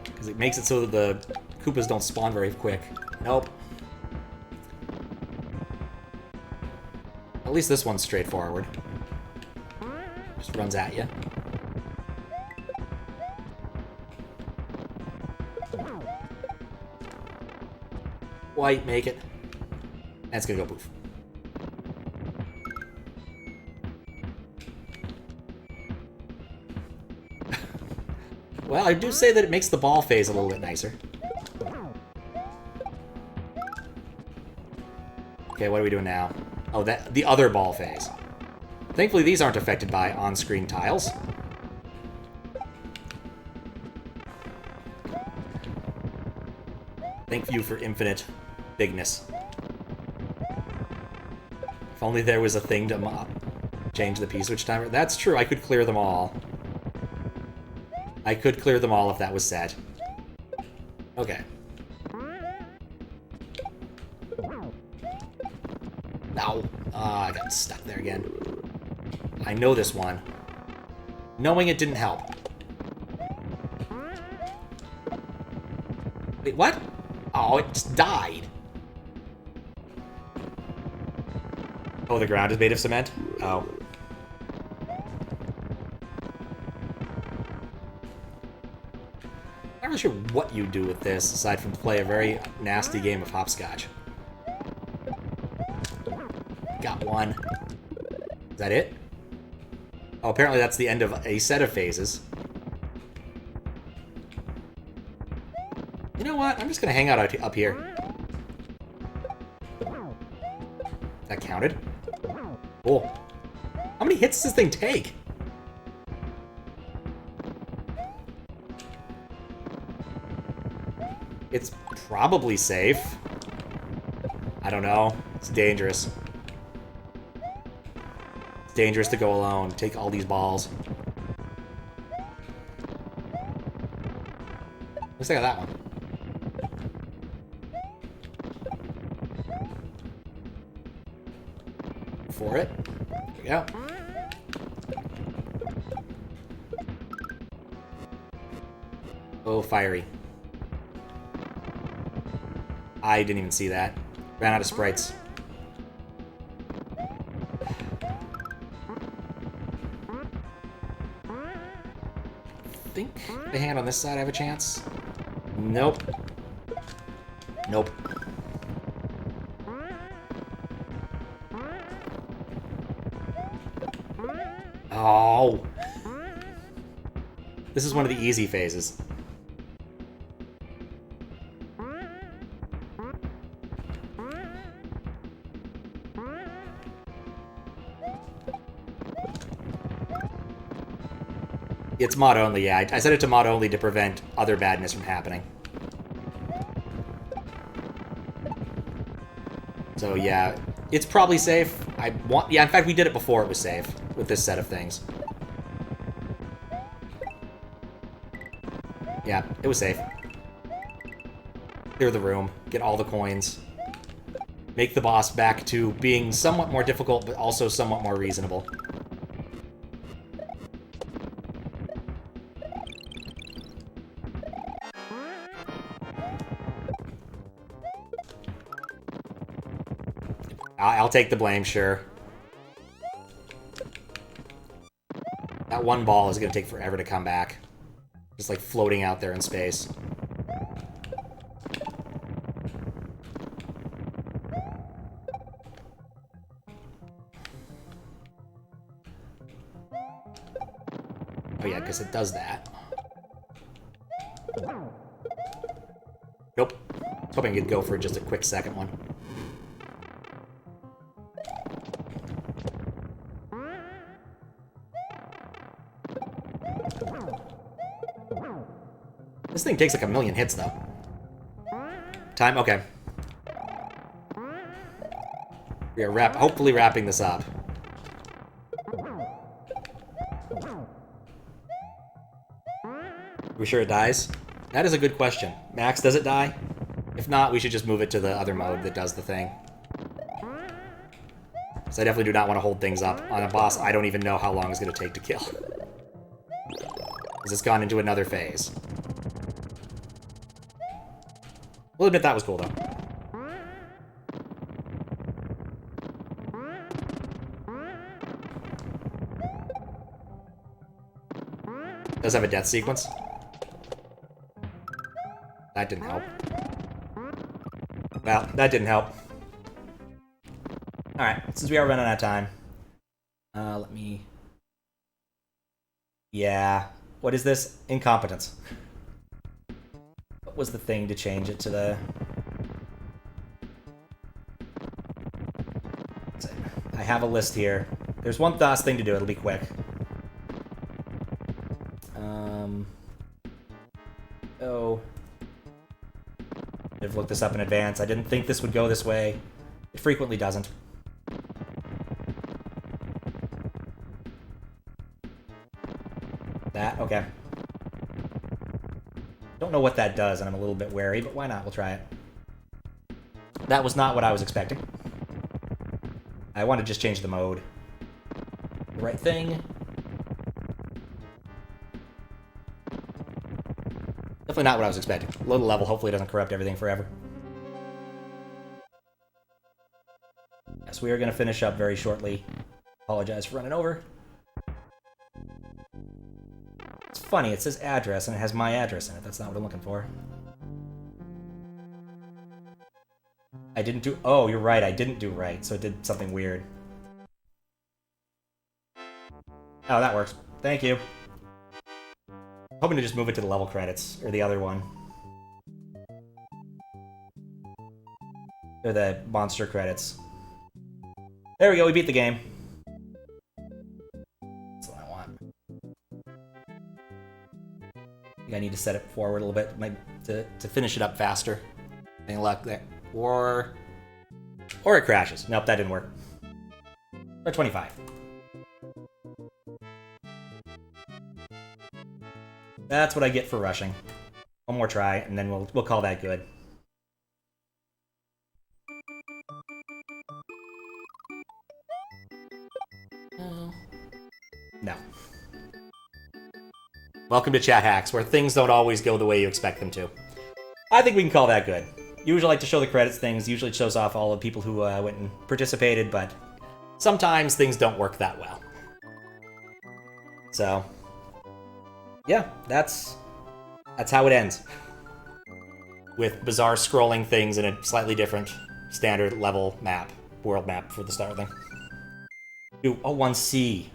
Because it makes it so that the Koopas don't spawn very quick. Nope. At least this one's straightforward. Just runs at you. White, make it. And it's gonna go poof. Well, I do say that it makes the ball phase a little bit nicer. Okay, what are we doing now? Oh, the other ball phase. Thankfully, these aren't affected by on-screen tiles. Thank you for infinite bigness. If only there was a thing to change the P-switch timer. That's true, I could clear them all. I could clear them all if that was set. Okay. Ow. I got stuck there again. I know this one. Knowing it didn't help. Wait, what? Oh, it just died. Oh, the ground is made of cement? Oh. I'm not really sure what you do with this, aside from play a very nasty game of hopscotch. Got one. Is that it? Oh, apparently that's the end of a set of phases. You know what? I'm just gonna hang out up here. That counted? Cool. How many hits does this thing take? It's probably safe. I don't know. It's dangerous. It's dangerous to go alone. Take all these balls. Looks like I got that one. For it. There we go. Oh, fiery. I didn't even see that. Ran out of sprites. I think the hand on this side I have a chance. Nope. Nope. Oh. This is one of the easy phases. It's mod only, yeah. I set it to mod only to prevent other badness from happening. So yeah, it's probably safe. Yeah, in fact, we did it before it was safe with this set of things. Yeah, it was safe. Clear the room, get all the coins, make the boss back to being somewhat more difficult, but also somewhat more reasonable. I'll take the blame, sure. That one ball is going to take forever to come back. Just like floating out there in space. Oh yeah, because it does that. Nope. I was hoping I could go for just a quick second one. This thing takes like a million hits, though. Time? Okay. We are hopefully wrapping this up. Are we sure it dies? That is a good question. Max, does it die? If not, we should just move it to the other mode that does the thing. So I definitely do not want to hold things up on a boss I don't even know how long it's going to take to kill. Because it's gone into another phase. We'll admit that was cool, though. Does have a death sequence. That didn't help. Well, that didn't help. Alright, since we are running out of time. Let me... Yeah. What is this? Incompetence. What was the thing to change it to the... I have a list here. There's one last thing to do. It'll be quick. Oh... I've looked this up in advance. I didn't think this would go this way. It frequently doesn't. That? Okay. Don't know what that does, and I'm a little bit wary, but why not? We'll try it. That was not what I was expecting. I want to just change the mode. The right thing. Definitely not what I was expecting. Low level, hopefully it doesn't corrupt everything forever. Yes, we are going to finish up very shortly. Apologize for running over. It's funny, it says address and it has my address in it. That's not what I'm looking for. I didn't do... Oh, you're right, I didn't do right, so it did something weird. Oh, that works. Thank you. Hoping to just move it to the level credits, or the other one. Or the monster credits. There we go, we beat the game. That's what I want. I think I need to set it forward a little bit to finish it up faster. Any luck there. Or it crashes. Nope, that didn't work. Or 25. That's what I get for rushing. One more try, and then we'll call that good. No. Welcome to Chat Hacks, where things don't always go the way you expect them to. I think we can call that good. Usually like to show the credits things. Usually it shows off all the people who went and participated, but sometimes things don't work that well. So... yeah, that's how it ends. With bizarre scrolling things in a slightly different standard level map, world map for the start thing. Ooh, oh, 1C.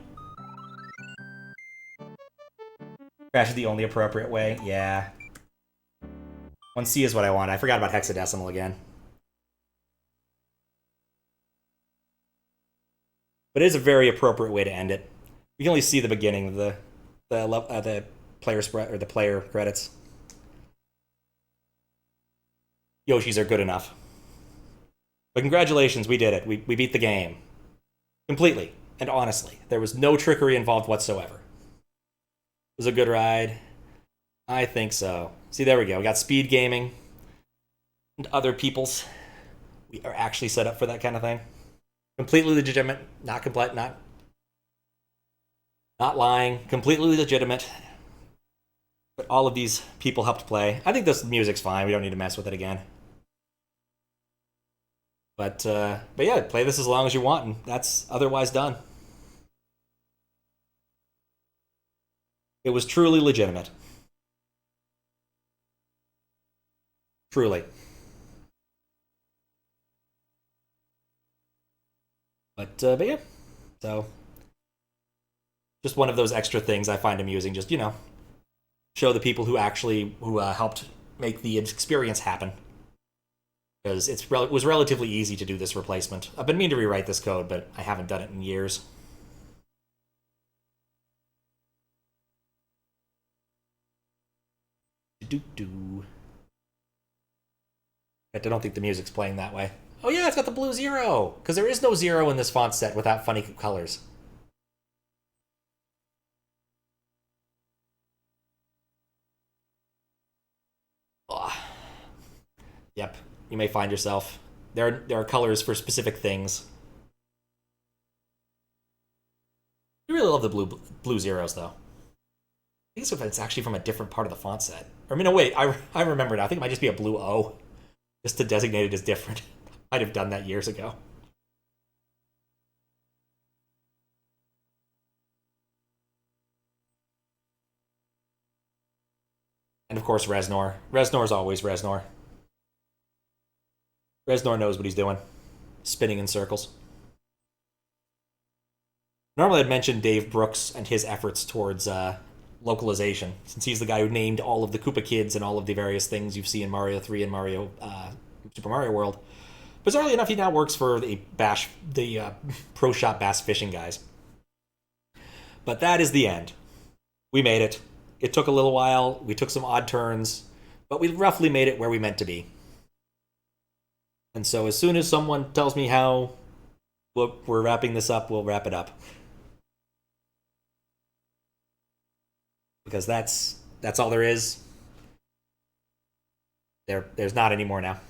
Crash is the only appropriate way, yeah. 1C is what I want. I forgot about hexadecimal again. But it is a very appropriate way to end it. You can only see the beginning of the The player spread or the player credits. Yoshis are good enough. But congratulations, we did it. We beat the game. Completely and honestly. There was no trickery involved whatsoever. It was a good ride. I think so. See, there we go. We got SpeedGaming and other people's. We are actually set up for that kind of thing. Completely legitimate, not lying, completely legitimate. But all of these people helped play. I think this music's fine. We don't need to mess with it again. But yeah, play this as long as you want, and that's otherwise done. It was truly legitimate. Truly. But yeah. So just one of those extra things I find amusing. Just show the people who helped make the experience happen. Because it was relatively easy to do this replacement. I've been meaning to rewrite this code, but I haven't done it in years. Do. I don't think the music's playing that way. Oh yeah, it's got the blue zero! Because there is no zero in this font set without funny colors. Ugh. Yep, you may find yourself. There are colors for specific things. I really love the blue zeros, though. I think it's actually from a different part of the font set. Or, I mean, no, wait, I remember now. I think it might just be a blue O, just to designate it as different. Might have done that years ago. And of course, Reznor. Reznor's always Reznor. Reznor knows what he's doing, spinning in circles. Normally, I'd mention Dave Brooks and his efforts towards localization, since he's the guy who named all of the Koopa Kids and all of the various things you see in Mario 3 and Mario Super Mario World. Bizarrely enough, he now works for the Pro Shop Bass Fishing guys. But that is the end. We made it. It took a little while. We took some odd turns, but we roughly made it where we meant to be. And so as soon as someone tells me how we're wrapping this up, we'll wrap it up. Because that's all there is. There's not any more now.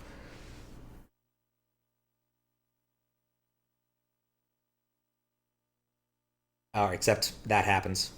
Except that happens.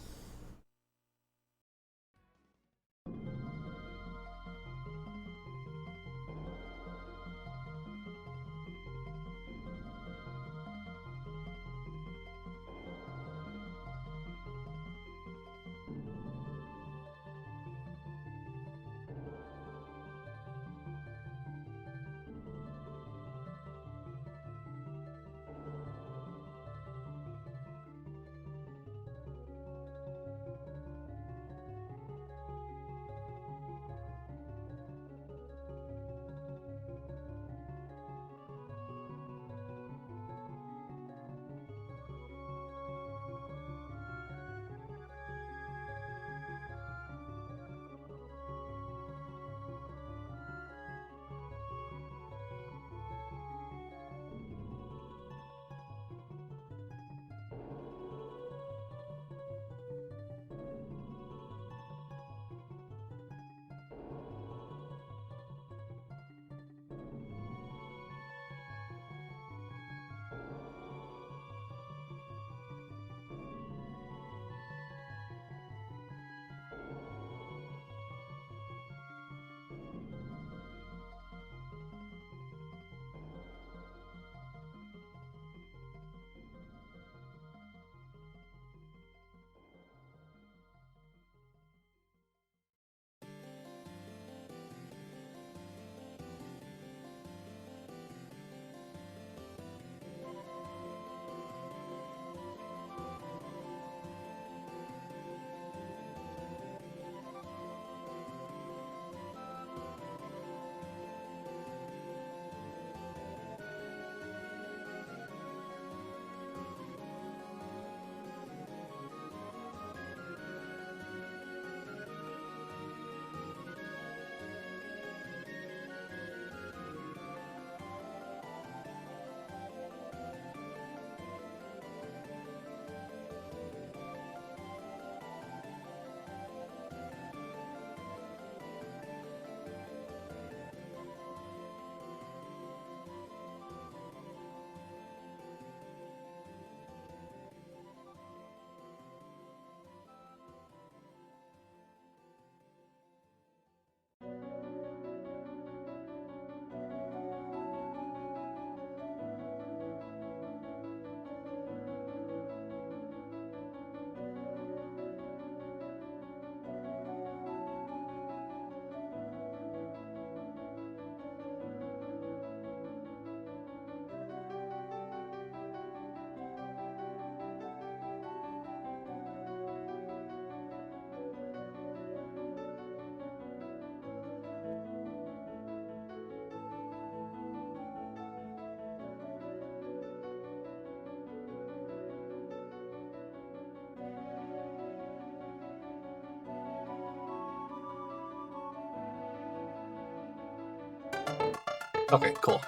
Okay, cool.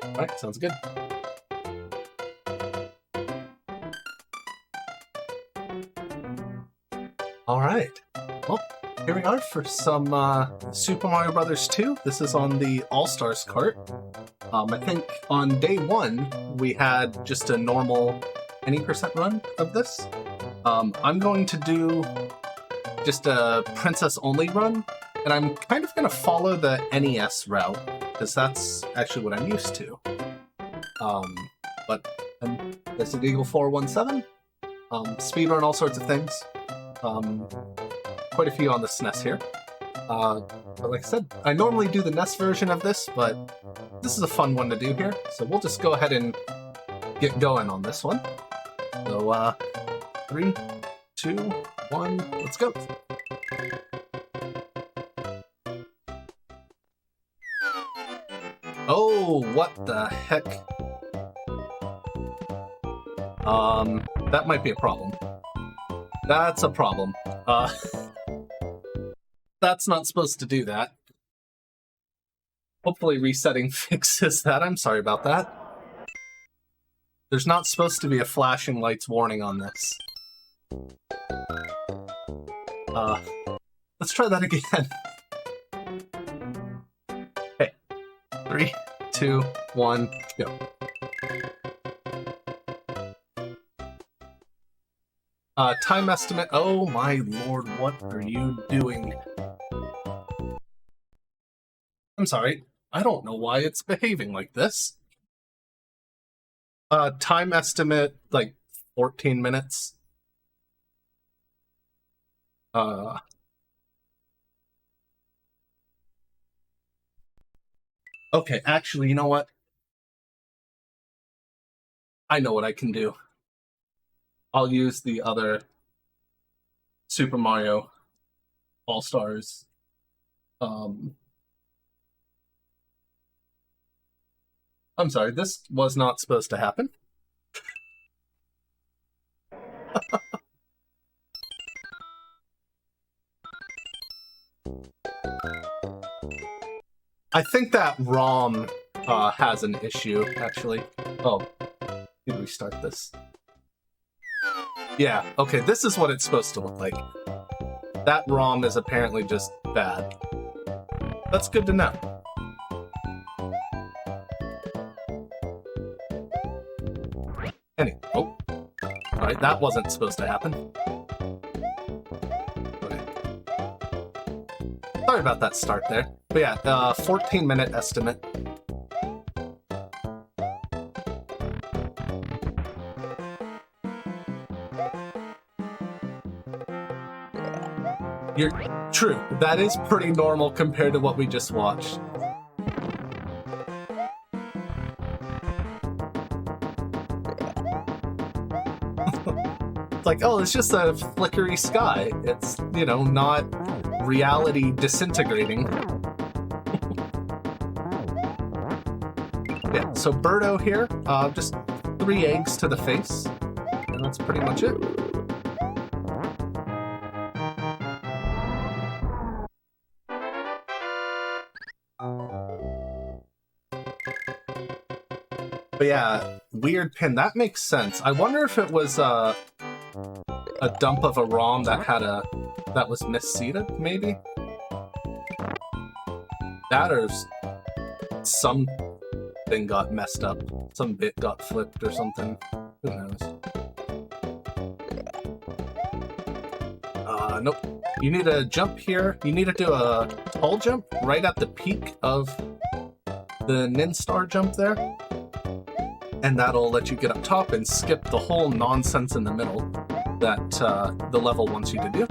Alright, sounds good. Alright. Well, here we are for some Super Mario Bros. 2. This is on the All-Stars cart. I think on day 1, we had just a normal any percent run of this. I'm going to do just a princess-only run, and I'm kind of going to follow the NES route, because that's actually what I'm used to. But Resident Evil 417, speedrun all sorts of things. Quite a few on the SNES here. But like I said, I normally do the NES version of this, but this is a fun one to do here, so we'll just go ahead and get going on this one. So, 3, 2, 1, let's go. Oh, what the heck? That might be a problem. That's a problem. That's not supposed to do that. Hopefully resetting fixes that. I'm sorry about that. There's not supposed to be a flashing lights warning on this. Let's try that again. Okay. 3, 2, 1, go. Time estimate. Oh my lord, what are you doing? I'm sorry. I don't know why it's behaving like this. Time estimate, like 14 minutes. Okay, actually, you know what? I know what I can do. I'll use the other Super Mario All-Stars. I'm sorry, this was not supposed to happen. I think that ROM has an issue, actually. Oh, need to restart this. Yeah, okay, this is what it's supposed to look like. That ROM is apparently just bad. That's good to know. Anyway, oh. Alright, that wasn't supposed to happen. Okay. Sorry about that start there. But yeah, 14-minute estimate. You're true. That is pretty normal compared to what we just watched. It's like, oh, it's just a flickery sky. It's, you know, not reality disintegrating. Yeah, so Birdo here, just 3 eggs to the face, and that's pretty much it. But yeah, weird pin. That makes sense. I wonder if it was a dump of a ROM that had that was misseeded, maybe? That or something got messed up. Some bit got flipped or something. Who knows? Nope. You need to jump here. You need to do a tall jump right at the peak of the Nin Star jump there. And that'll let you get up top and skip the whole nonsense in the middle that the level wants you to do.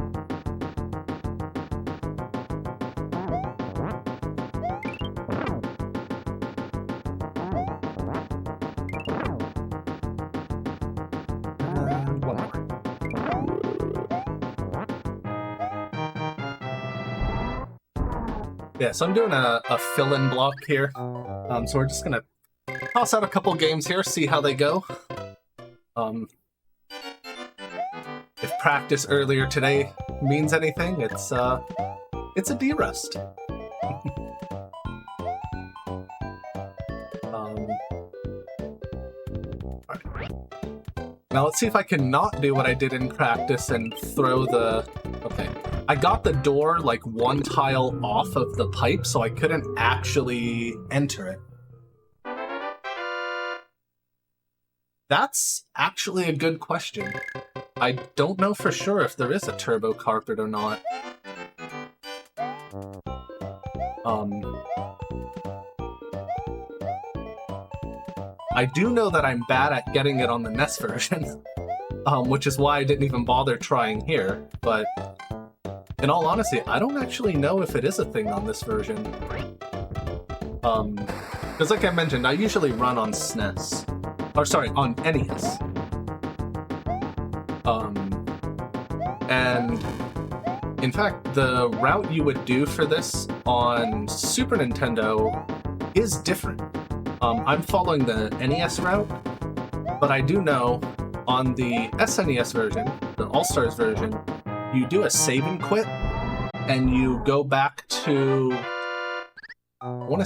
And one more. Yeah, so I'm doing a fill-in block here. So we're just gonna toss out a couple games here, see how they go. If practice earlier today means anything, it's a D-rest. Now let's see if I can not do what I did in practice and throw the... Okay. I got the door like one tile off of the pipe, so I couldn't actually enter it. That's actually a good question. I don't know for sure if there is a turbo carpet or not. I do know that I'm bad at getting it on the NES version, which is why I didn't even bother trying here, but in all honesty, I don't actually know if it is a thing on this version. Because like I mentioned, I usually run on SNES. Or sorry, on NES. And in fact, the route you would do for this on Super Nintendo is different. I'm following the NES route, but I do know on the SNES version, the All-Stars version, you do a save and quit, and you go back to, I want to